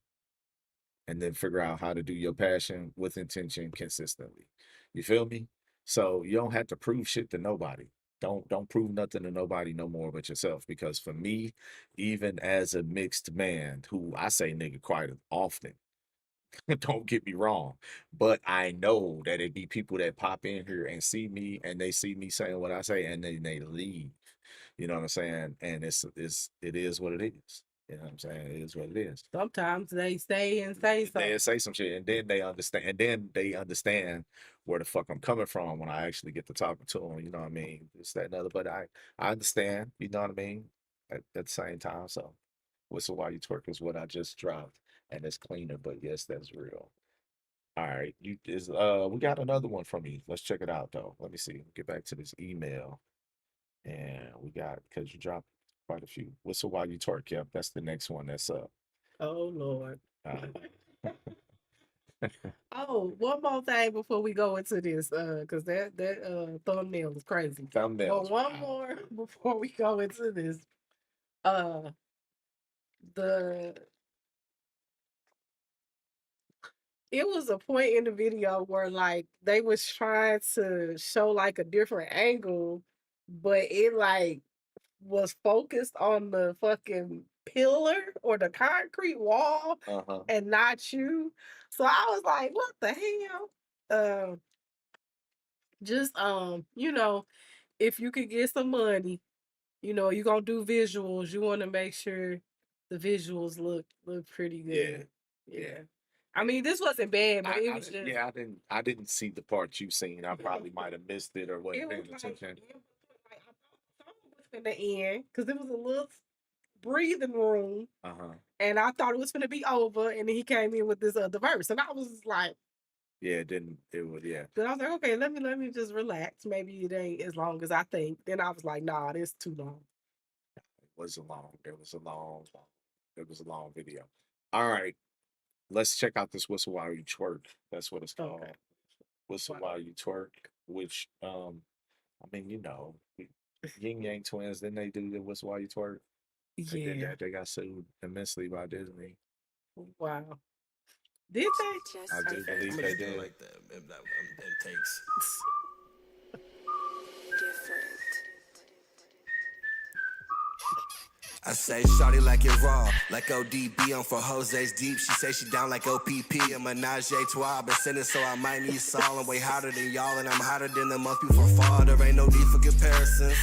and then figure out how to do your passion with intention consistently. You feel me? So you don't have to prove shit to nobody. Don't prove nothing to nobody no more but yourself. Because for me, even as a mixed man, who I say nigga quite often, don't get me wrong, but I know that it be people that pop in here and see me and they see me saying what I say and then they leave. You know what I'm saying? And it is what it is. You know what I'm saying? It is what it is. Sometimes they stay and say something. They say some shit and then they understand where the fuck I'm coming from when I actually get to talking to them. You know what I mean? This, that, and other. But I understand, you know what I mean? At the same time. So Whistle While You Twerk is what I just dropped. And it's cleaner, but yes, that's real. All right. We got another one from you. Let's check it out though. Let me see. Get back to this email. And we got because you dropped quite a few. Whistle While You Twerk. Yep, that's the next one that's up. Oh Lord. Uh, Oh, one more thing before we go into this, because that thumbnail is crazy. thumbnails. But one Wow. more before we go into this. Uh, the it was a point in the video where like they was trying to show like a different angle, but it like was focused on the fucking pillar or the concrete wall Uh-huh. and not you. So I was like, what the hell? Just you know, if you could get some money, you know, you're gonna do visuals, you wanna make sure the visuals look pretty Yeah. good. Yeah. Yeah. I mean, this wasn't bad, but it was just Yeah, I didn't see the part you seen. I probably might have missed it or it wasn't was paying like attention. I thought the song was in the end because it was a little breathing room, and I thought it was gonna be over, and then he came in with this other verse, and I was like, Yeah, it didn't. It was yeah. then I was like, okay, let me just relax. Maybe it ain't as long as I think. Then I was like, nah, this too long. It wasn't long. It was a long. It was a long video. All right, let's check out this whistle while you twerk. That's what it's called. Okay. Whistle while you twerk. Which I mean, you know, Yin Yang Twins. Didn't they do the whistle while you twerk? They did Yeah. that. They got sued immensely by Disney. Wow. Did they? I do believe they did. Like that. Them takes. I say shawty like it raw, like ODB on for Jose's deep. She say she down like OPP. A menage a trois, been sending so I might need Saul. I'm way hotter than y'all, and I'm hotter than the month before fall. There ain't no need for comparisons.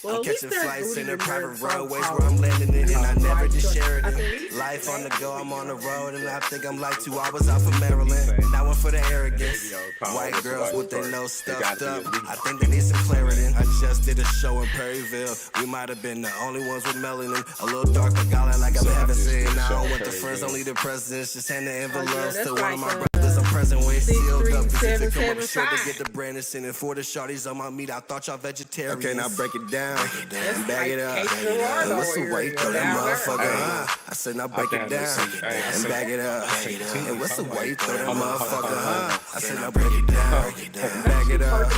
Well, I'm at least catching they're flights in the doing private their runways so-called, where I'm landing it, and I never right just choice. shared I it. think Life on the go, I'm on the road, and I think I'm like 2 hours out from Maryland. Now one for the arrogance. White girls with their nose stuffed up. I think they need some clarity. I just did a show in Perryville. We might have been the only ones with melanin. A little dark, but gala like I'm heaven sitting. I don't want the friends, only the presidents. Just hand the envelopes that's to one like of my the brothers. I'm present with sealed up. Cause if it come up short, they 6375. get the brand and send it for the shorties on my meat. I thought y'all vegetarian. Okay, now break it down. And bag it up. And what's the weight of that motherfucker, huh? I said now break it down and bag it up. And what's the weight of that motherfucker, huh? I said now break it down and bag it up.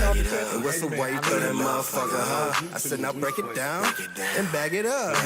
And what's the weight of that motherfucker, huh? I said now break it down and bag it up.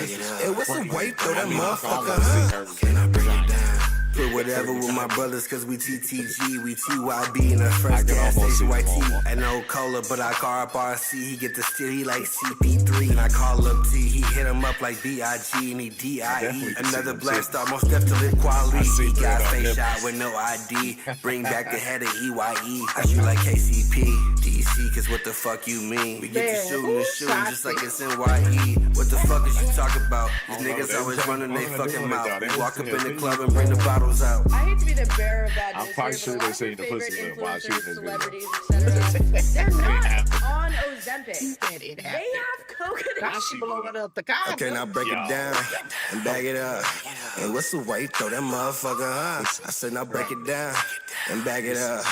And what's the weight of that motherfucker, huh? Can I break it down? Put whatever with my brothers, cause we TTG, we TYB in the first gas station YT. And no cola, but I call up RC, he get the steal, he like CP3. And I call up T, he hit him up like B.I.G. and he D.I.E. Another black star, most def to live quality. He got face shot with no ID, bring back the head of EYE. I shoot like KCP, DC, cause what the fuck you mean? We get to shooting and shooting just like it's NYE. What the fuck is you talking about? These niggas always running they fucking mouth. We walk up in the club and bring the bottles out. I hate to be the bearer of bad news. I'm probably here, sure but they a lot say of the your pussy favorite lip while shooting influencers, this celebrities, video. etc. They're not on Ozempic. They It have coconut. she blowing up the car. Okay, now break it down and bag it up. And what's the weight though, that motherfucker, huh? I said now break it down and bag it up.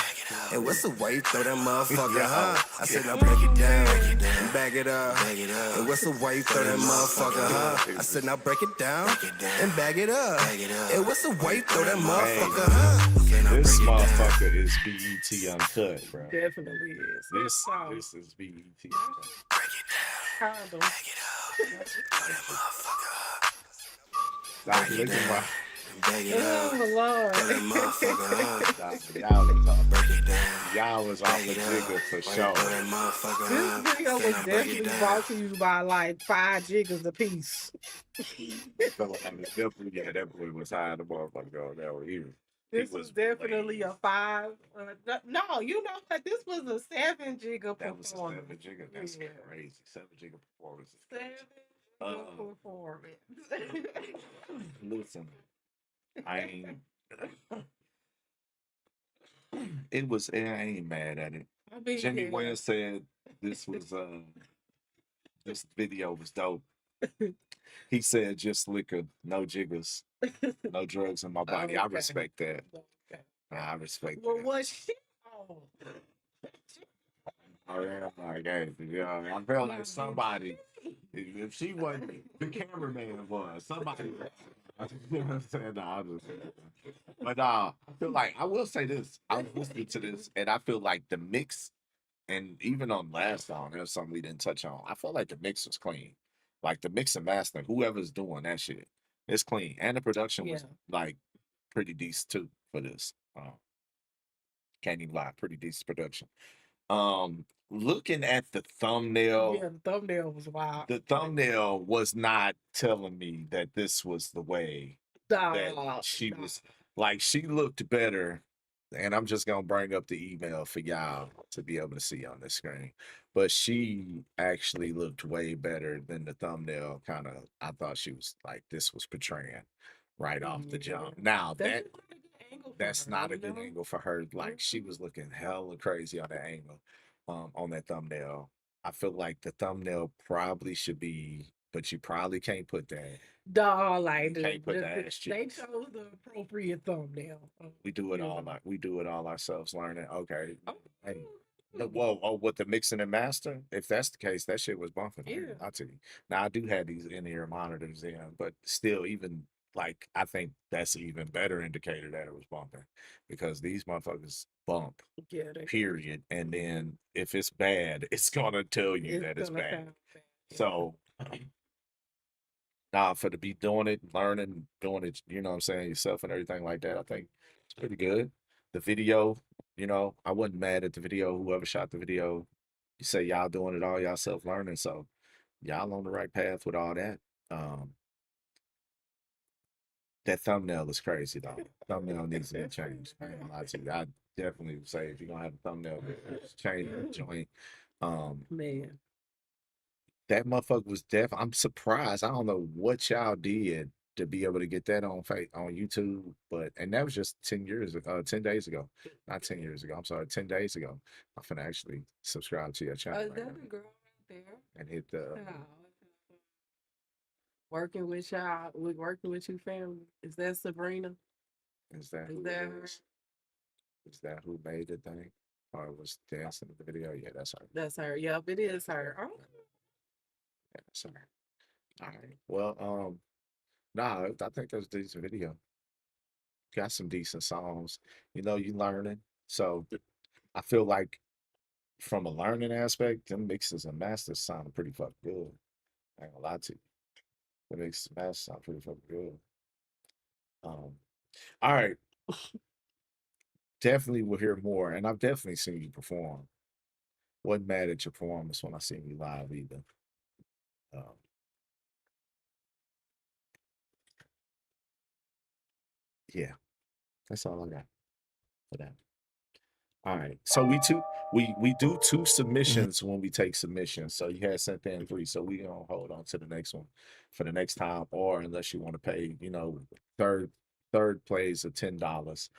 And what's the weight though, that motherfucker, huh? I said now break it down and bag it up. And what's the weight though, that motherfucker, huh? I said now break it down and bag it up. And what's the weight though, that motherfucker, huh? This motherfucker is BET uncut, bro. Definitely is. This is BET uncut. Condom. Stop licking my. Oh Lord. Y'all was off the jigger for sure. This video was definitely brought to you by like 5 jiggers a piece. Yeah, that boy was high the motherfucker on that one. This was definitely a 5. No, you know that this was a 7 jigger That was a performance. 7 jigger. That's Yeah. crazy. 7 jigger performance. 7 jigger performance. Listen, I ain't. I ain't mad at it. I mean, Jimmy yeah. Wynn said this was this video was dope. He said just liquor, no jiggers, no drugs in my body. I Okay. respect that. Okay. I respect Well, that. what she? Oh. Oh yeah, like, hey, yeah, I feel like somebody, if she wasn't, the cameraman was somebody. You know what I'm saying? No, I just, but I feel like I will say this. I was listening to this, and I feel like the mix, and even on last song, there's something we didn't touch on. I feel like the mix was clean. Like the mix and mastering, whoever's doing that shit, it's clean, and the production was like pretty decent too for this. Can't even lie, pretty decent production. Looking at the thumbnail, Yeah, the thumbnail was wild. the thumbnail was not telling me that this was the way that she was. Like she looked better, and I'm just gonna bring up the email for y'all to be able to see on the screen. But she actually looked way better than the thumbnail. Kind of, I thought she was like this was portraying right off the jump. Now that's not a good angle for her. Like she was looking hella crazy on that angle, on that thumbnail. I feel like the thumbnail probably should be, but you probably can't put that. Dog, like Can't put the ass they cheeks. chose the appropriate thumbnail. We do it Yeah. all. We do it all ourselves. Learning. Okay. Oh, Hey, with the mixing and master. If that's the case, that shit was bumping. Yeah. I'll tell you. Now I do have these in-ear monitors in, but still, even like I think that's an even better indicator that it was bumping because these motherfuckers bump. yeah, they Period. And then if it's bad, it's gonna tell you that it's gonna bad. sound bad. Yeah. So nah, for to be doing it, learning, doing it, you know what I'm saying, yourself and everything like that, I think it's pretty good. The video, I wasn't mad at the video, whoever shot the video. You say y'all doing it all, y'all self-learning, so y'all on the right path with all that. That thumbnail is crazy though. Thumbnail needs to be changed. I ain't gonna lie to you. I definitely would say if you're gonna have a thumbnail, change the joint. Man, That motherfucker was I'm surprised. I don't know what y'all did to be able to get that on YouTube, and that was just 10 days ago. Not 10 years ago. I'm sorry, 10 days ago. I'm finna actually subscribe to your channel is right that now the girl right there? and hit the Oh, working with y'all, working with you, family. Is that Sabrina? is that Is who that it her? is that who made the thing? Or was dancing in the video? Yeah, that's her. That's her. Yep, it is her. Oh, Yeah, that's her. All right. Well, nah, I think that's a decent video. Got some decent songs. You learning. So I feel like from a learning aspect, them mixes and masters sound pretty fucking good. I ain't gonna lie to you. The mixes and masters sound pretty fucking good. All right. Definitely will hear more. And I've definitely seen you perform. Wasn't mad at your performance when I seen you live either. Yeah, that's all I got for that. All right. So we do 2 submissions when we take submissions. So you had sent in 3. So we gonna hold on to the next one for the next time, or unless you want to pay, third plays of $10.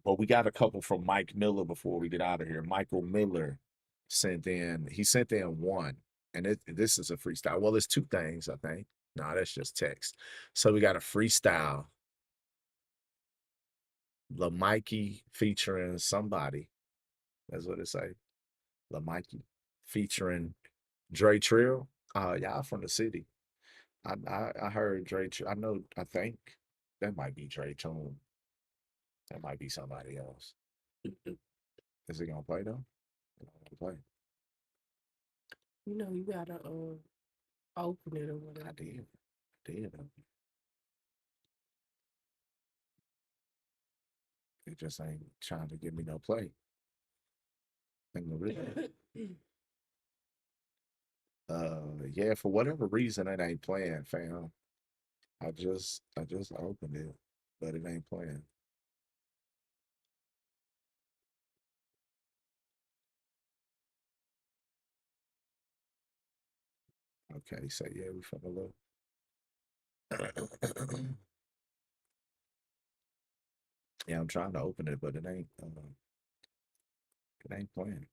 But we got a couple from Mike Miller before we get out of here. Michael Miller sent in 1, and this is a freestyle. Well, it's 2 things, I think. No, that's just text. So we got a freestyle. La Mikey featuring somebody. That's what it say. La Mikey featuring Dre Trill. Y'all from the city. I heard Dre. I think that might be Dre Tune. That might be somebody else. Is it gonna play though? It don't play. you gotta open it or whatever. I did. It just ain't trying to give me no play. Yeah, for whatever reason it ain't playing, fam. I just opened it, but it ain't playing. Okay, so yeah, we finna look. Yeah, I'm trying to open it, but it ain't playing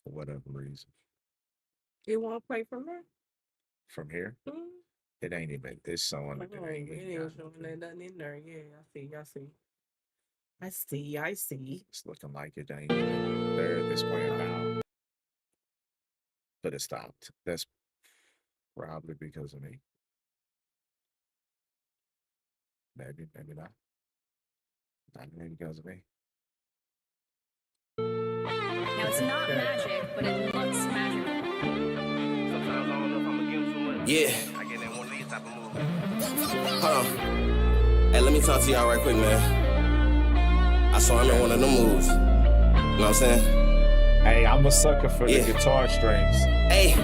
for whatever reason. It won't play from there. From here, Mhm. it ain't even. It's showing that it Oh, ain't it even. ain't got showing nothing. nothing in there. Yeah, I see. It's looking like it ain't even there. It's playing now, but it stopped. That's probably because of me. Maybe not. Not maybe because of me. Now it's not magic, but it looks magical. Sometimes I don't know if I'm gonna give them too much. Yeah. I get in one of these type of moves. Hold on. Hey, let me talk to y'all right quick, man. I saw him in one of them moves. You know what I'm saying? Hey, I'm a sucker for the guitar strings. Hey.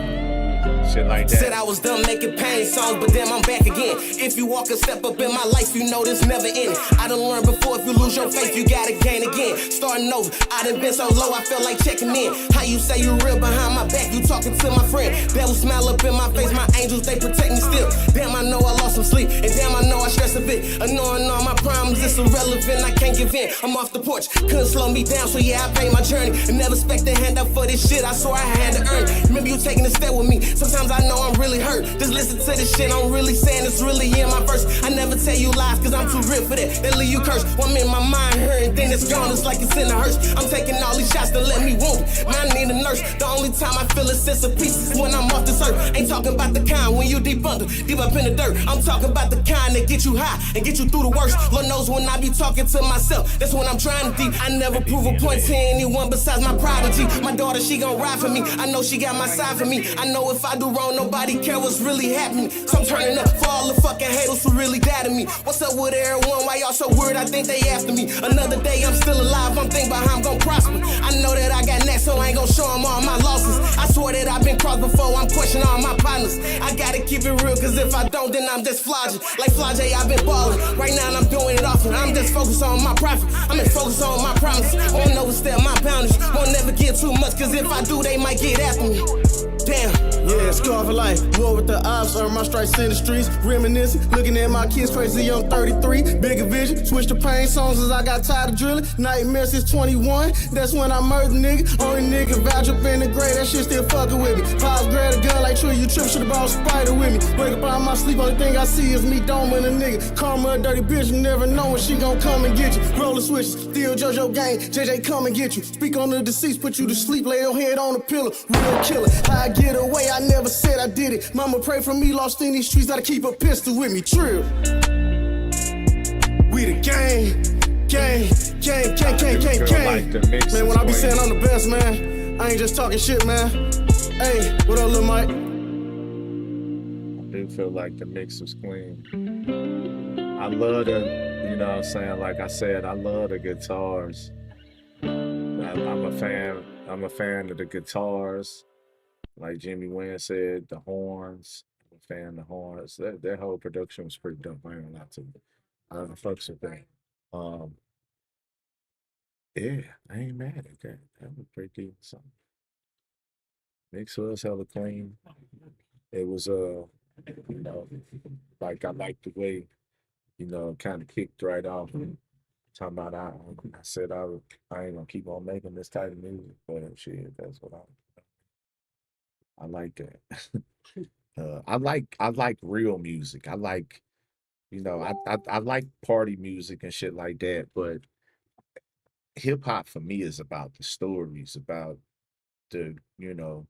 Shit like that. Said I was done making pain songs, but damn, I'm back again. If you walk a step up in my life, you know this never ending. I done learned before, if you lose your faith, you gotta gain again. Starting over, I done been so low, I felt like checking in. How you say you real behind my back, you talking to my friend. Devil smile up in my face, my angels, they protect me still. Damn, I know I lost some sleep, and damn, I know I stress a bit. Annoying all my problems, it's irrelevant, I can't give in. I'm off the porch, couldn't slow me down, so yeah, I paid my journey. And never expect a hand up for this shit, I swore I had to earn it. Remember you taking a step with me, sometimes I know I'm really hurt. Just listen to this shit, I'm really saying it's really in my verse. I never tell you lies, cause I'm too real for that. They leave you cursed, one minute my mind hurting, then it's gone, it's like it's in a hearse. I'm taking all these shots to let me wound it. Man, I need a nurse, the only time I feel a sense of peace is when I'm off this earth. Ain't talking about the kind when you deep under, deep up in the dirt. I'm talking about the kind that get you high and get you through the worst. Lord knows when I be talking to myself, that's when I'm trying to deep. I never prove a point to anyone besides my prodigy. My daughter, she gon' ride for me, I know she got my side for me. I know if I do wrong, nobody care what's really happening. So I'm turning up for all the fucking haters who really doubted me. What's up with everyone? Why y'all so weird? I think they after me. Another day, I'm still alive. I'm thinking about how I'm gon' prosper. I know that I got next, so I ain't gon' show them all my losses. I swear that I've been crossed before. I'm questioning all my partners. I gotta keep it real, cause if I don't, then I'm just flogging. Like Flajay, I've been ballin'. Right now, I'm doing it often. I'm just focused on my profit. I'm just focused on my promise. Won't overstep my boundaries. Won't never get too much, cause if I do, they might get after me. Damn. Yeah, scar for life. War with the ops, earn my stripes in the streets. Reminiscing, looking at my kids crazy young 33. Bigger vision, switch to pain songs as I got tired of drilling. Nightmare since 21, that's when I murdered nigga. Only nigga vouch up in the grave, that shit still fucking with me. Pops grab a gun like Tree, you trip, should've brought a spider with me. Wake up out of my sleep, only thing I see is me doming a nigga. Karma a dirty bitch, you never know when she gon' come and get you. Roll the switches, steal JoJo gang, JJ come and get you. Speak on the deceased, put you to sleep, lay your head on a pillow. Real killer, how I get away, I never said I did it. Mama pray for me, lost in these streets, gotta keep a pistol with me. Trill. We the gang. Man, when I be saying I'm the best, man, I ain't just talking shit, man. Hey, what up, Lil Mike? I do feel like the mix was clean. I love the, you know what I'm saying, like I said, I love the guitars. I'm a fan of the guitars. Like Jimmy Wynn said, the horns. I'm a fan of the horns. That whole production was pretty dope. I ain't gonna lie to you. I fucks with that. Yeah, I ain't mad at that. That was pretty decent. Something. Mix was hella clean. It was you know, like I liked the way, you know, kind of kicked right off. Talking about I said I ain't gonna keep on making this type of music, but shit, that's what I like that. I like real music. I like, you know, I like party music and shit like that, but hip hop for me is about the stories, about the, you know,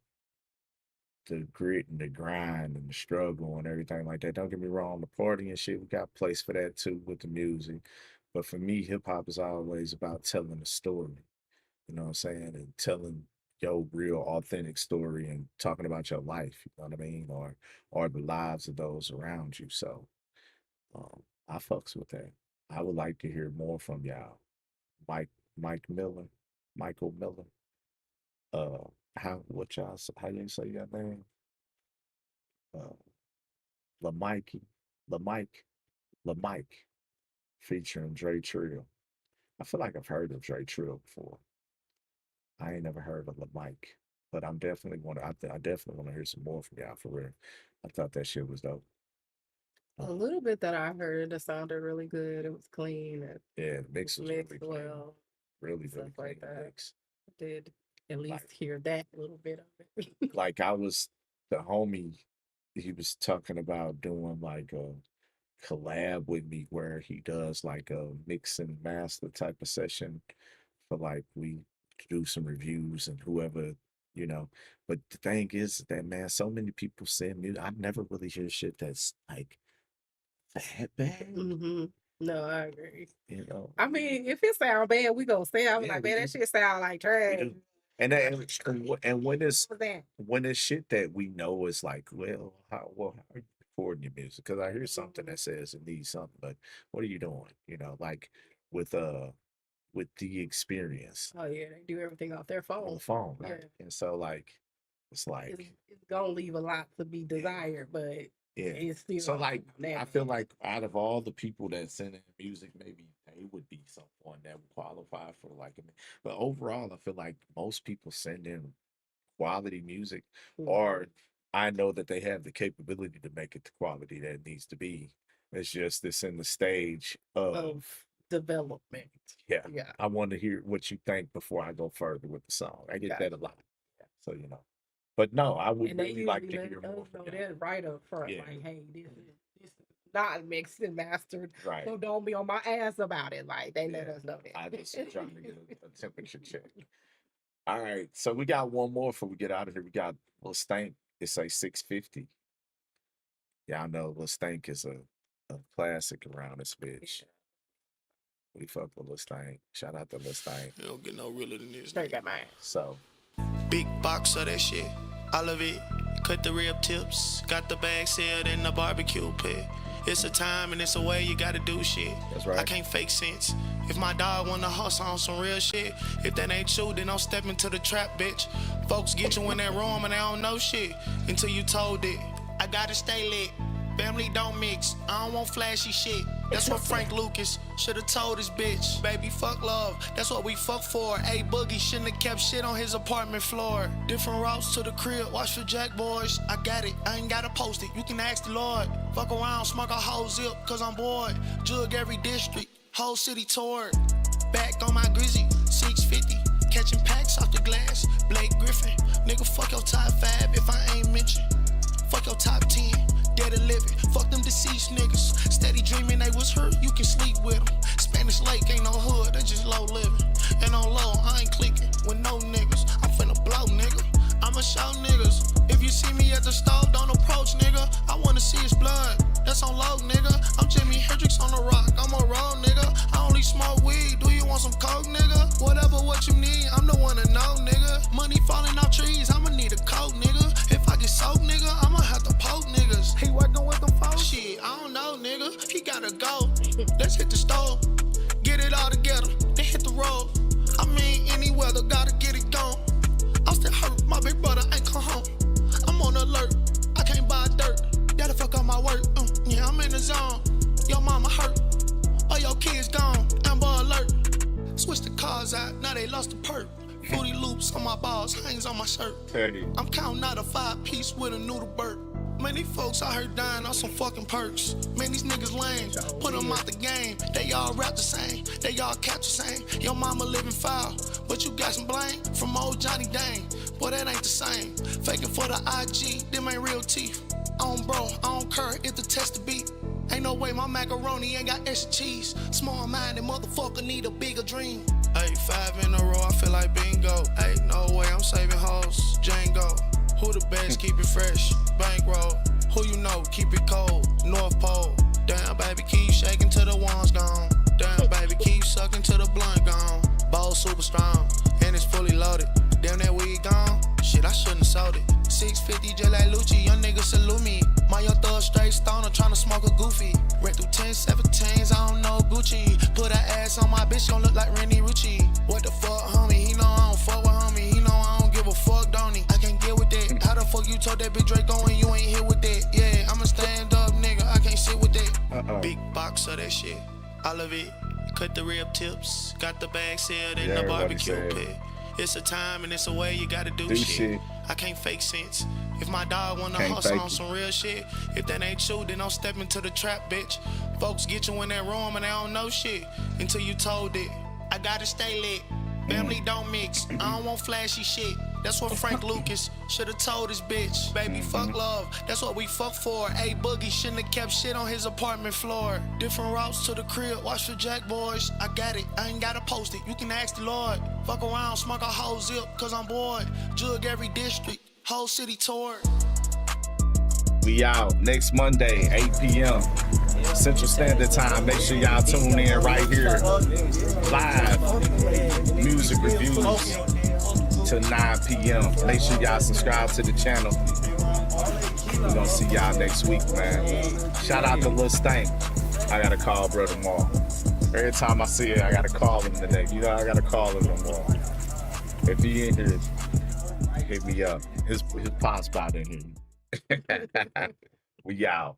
the grit and the grind and the struggle and everything like that. Don't get me wrong, the party and shit, we got place for that too with the music. But for me, hip hop is always about telling a story. You know what I'm saying? And telling your real authentic story and talking about your life, you know what I mean? Or the lives of those around you. So I fucks with that. I would like to hear more from y'all. Michael Miller. How you say your name? LaMike featuring Dre Trill. I feel like I've heard of Dre Trill before. I ain't never heard of LaMike, but I definitely want to hear some more from y'all for real. I thought that shit was dope. A little bit that I heard, it sounded really good. It was clean. Yeah, the mix was really mixed clean. well, Really stuff clean like that. mix. I did at least Like, hear that little bit of it. like the homie, he was talking about doing like a collab with me where he does like a mix and master type of session for like we do some reviews and whoever, you know. But the thing is that, man, so many people send me, I never really hear shit that's like that bad, No, I agree. you know. I mean, if it sound bad, we gonna say, I'm Yeah, like, we man, do. that shit sound like We trash. do. And when it's What was that? shit that we know is like, well, how are you recording your music? Because I hear something that says it needs something, but what are you doing? You know, like with the experience Oh yeah, they do everything off their on phone. the phone, Yeah. right? And so like It's like, it's gonna leave a lot to be desired, but yeah. it's still So like, nasty. I feel like out of all the people that send in music, maybe they would be someone that would qualify for like, but overall, I feel like most people send in quality music, or I know that they have the capability to make it the quality that it needs to be. It's just it's in the stage of development. Yeah. Yeah. I want to hear what you think before I go further with the song. I get that a lot. So, you know, but no, I would And they really like to usually hear let more us from know y'all. that right up front. Yeah. Like, hey, this is not mixed and mastered. Right. So don't be on my ass about it. Like, they let Yeah. us know that. I just trying to get a temperature check. All right. So we got one more before we get out of here. We got Lil Stank. It's a 650. Y'all know Lil Stank is a classic around this bitch. We fuck with Lil Stank. Shout out to Lil Stank. You don't get no realer than this. Straight got mine. So Big box of that shit. All of it. Cut the rib tips. Got the bag sealed in the barbecue pit. It's a time and it's a way you gotta do shit. That's right. I can't fake sense. If my dog wanna hustle on some real shit, if that ain't true, then don't step into the trap, bitch. Folks get you in that room and they don't know shit until you told it. I gotta stay lit. Family don't mix. I don't want flashy shit. That's what Frank Lucas should've told his bitch. Baby, fuck love. That's what we fuck for. A Boogie shouldn't have kept shit on his apartment floor. Different routes to the crib. Watch for Jack Boys. I got it. I ain't gotta post it. You can ask the Lord. Fuck around, smoke a whole zip, cause I'm bored. Jug every district. Whole city toured. Back on my Grizzy. 650. Catching packs off the glass. Blake Griffin. Nigga, fuck your top 5 if I ain't mentioned. Fuck your top 10. Dead or living, fuck them deceased niggas. Steady dreaming they was hurt, you can sleep with them. Spanish Lake ain't no hood, they just low living. And on low, I ain't clicking with no niggas. I'm finna blow, nigga. I'ma show niggas. If you see me at the stove, don't approach, nigga. I wanna see his blood. That's on low, nigga. I'm Jimi Hendrix on the rock. I'm a roll, nigga. I only smoke weed. Do you want some coke, nigga? Whatever what you need, I'm the one to know, nigga. Money falling off trees, I'ma need a coat, nigga. If I get soaked, nigga, I'ma have to poke niggas. He working with them folks? Shit, I don't know, nigga. He gotta go. Let's hit the stove. Get it all together, then hit the road. I mean, any weather, gotta get it gone. I'm still hurt, my big brother ain't come home. I'm on alert, I can't buy dirt. Gotta fuck up my work, yeah, I'm in the zone. Your mama hurt, or your kids gone, Amber alert. Switch the cars out, now they lost the perk. Fruity loops on my balls, hangs on my shirt. Hey. I'm counting out a 5-piece with a noodle burp. Man, these folks out here dying on some fucking perks. Man, these niggas lame, put them out the game. They all rap the same, they all cap the same. Your mama living foul, but you got some blame from old Johnny Dane. Boy, that ain't the same. Faking for the IG, them ain't real teeth. I don't bro, I don't care if the test to beat. Ain't no way my macaroni ain't got extra cheese. Small-minded motherfucker need a bigger dream. Hey, 5 in a row, I feel like bingo. Hey, no way, I'm saving hoes. Django. Who the best, keep it fresh. Bankroll. Who you know, keep it cold. North Pole. Damn, baby, keep shaking till the one's gone. Damn, baby, keep sucking till the blunt gone. Bowl super strong, and it's fully loaded. Damn, that weed gone. Shit, I shouldn't have sold it. 650 just like Lucci, young nigga salute me. My young thug straight stoner tryna smoke a goofy. Ran through 10 17s, I don't know Gucci. Put her ass on my bitch, gon' look like Rennie Rucci. What the fuck, homie? He know I don't fuck with homie. He know I don't give a fuck, don't he? I can't get with that. How the fuck you told that big Draco and you ain't here with that? Yeah, I'm a stand up nigga, I can't sit with that. Big box of that shit, all of it. Cut the rib tips, got the bag sealed in the barbecue pit. It's a time and it's a way you gotta do shit. I can't fake sense. If my dog wanna hustle on some real shit, if that ain't true, then don't step into the trap, bitch. Folks get you in that room and they don't know shit until you told it. I gotta stay lit. Family don't mix. I don't want flashy shit. That's what Frank Lucas should've told his bitch. Baby, fuck love. That's what we fuck for. A Boogie shouldn't have kept shit on his apartment floor. Different routes to the crib. Watch for Jack Boys. I got it. I ain't gotta post it. You can ask the Lord. Fuck around, smoke a whole zip, cause I'm bored. Jug every district. Whole city toured. We out next Monday, 8 p.m. Central Standard Time. Make sure y'all tune in right here. Live music reviews till 9 p.m. Make sure y'all subscribe to the channel. We're gonna see y'all next week, man. Shout out to Lil Stank. I gotta call Brother Maul. Every time I see it, I gotta call him today. You know, I gotta call him tomorrow. If he in here, Hit me up. His pot spot in here. We out.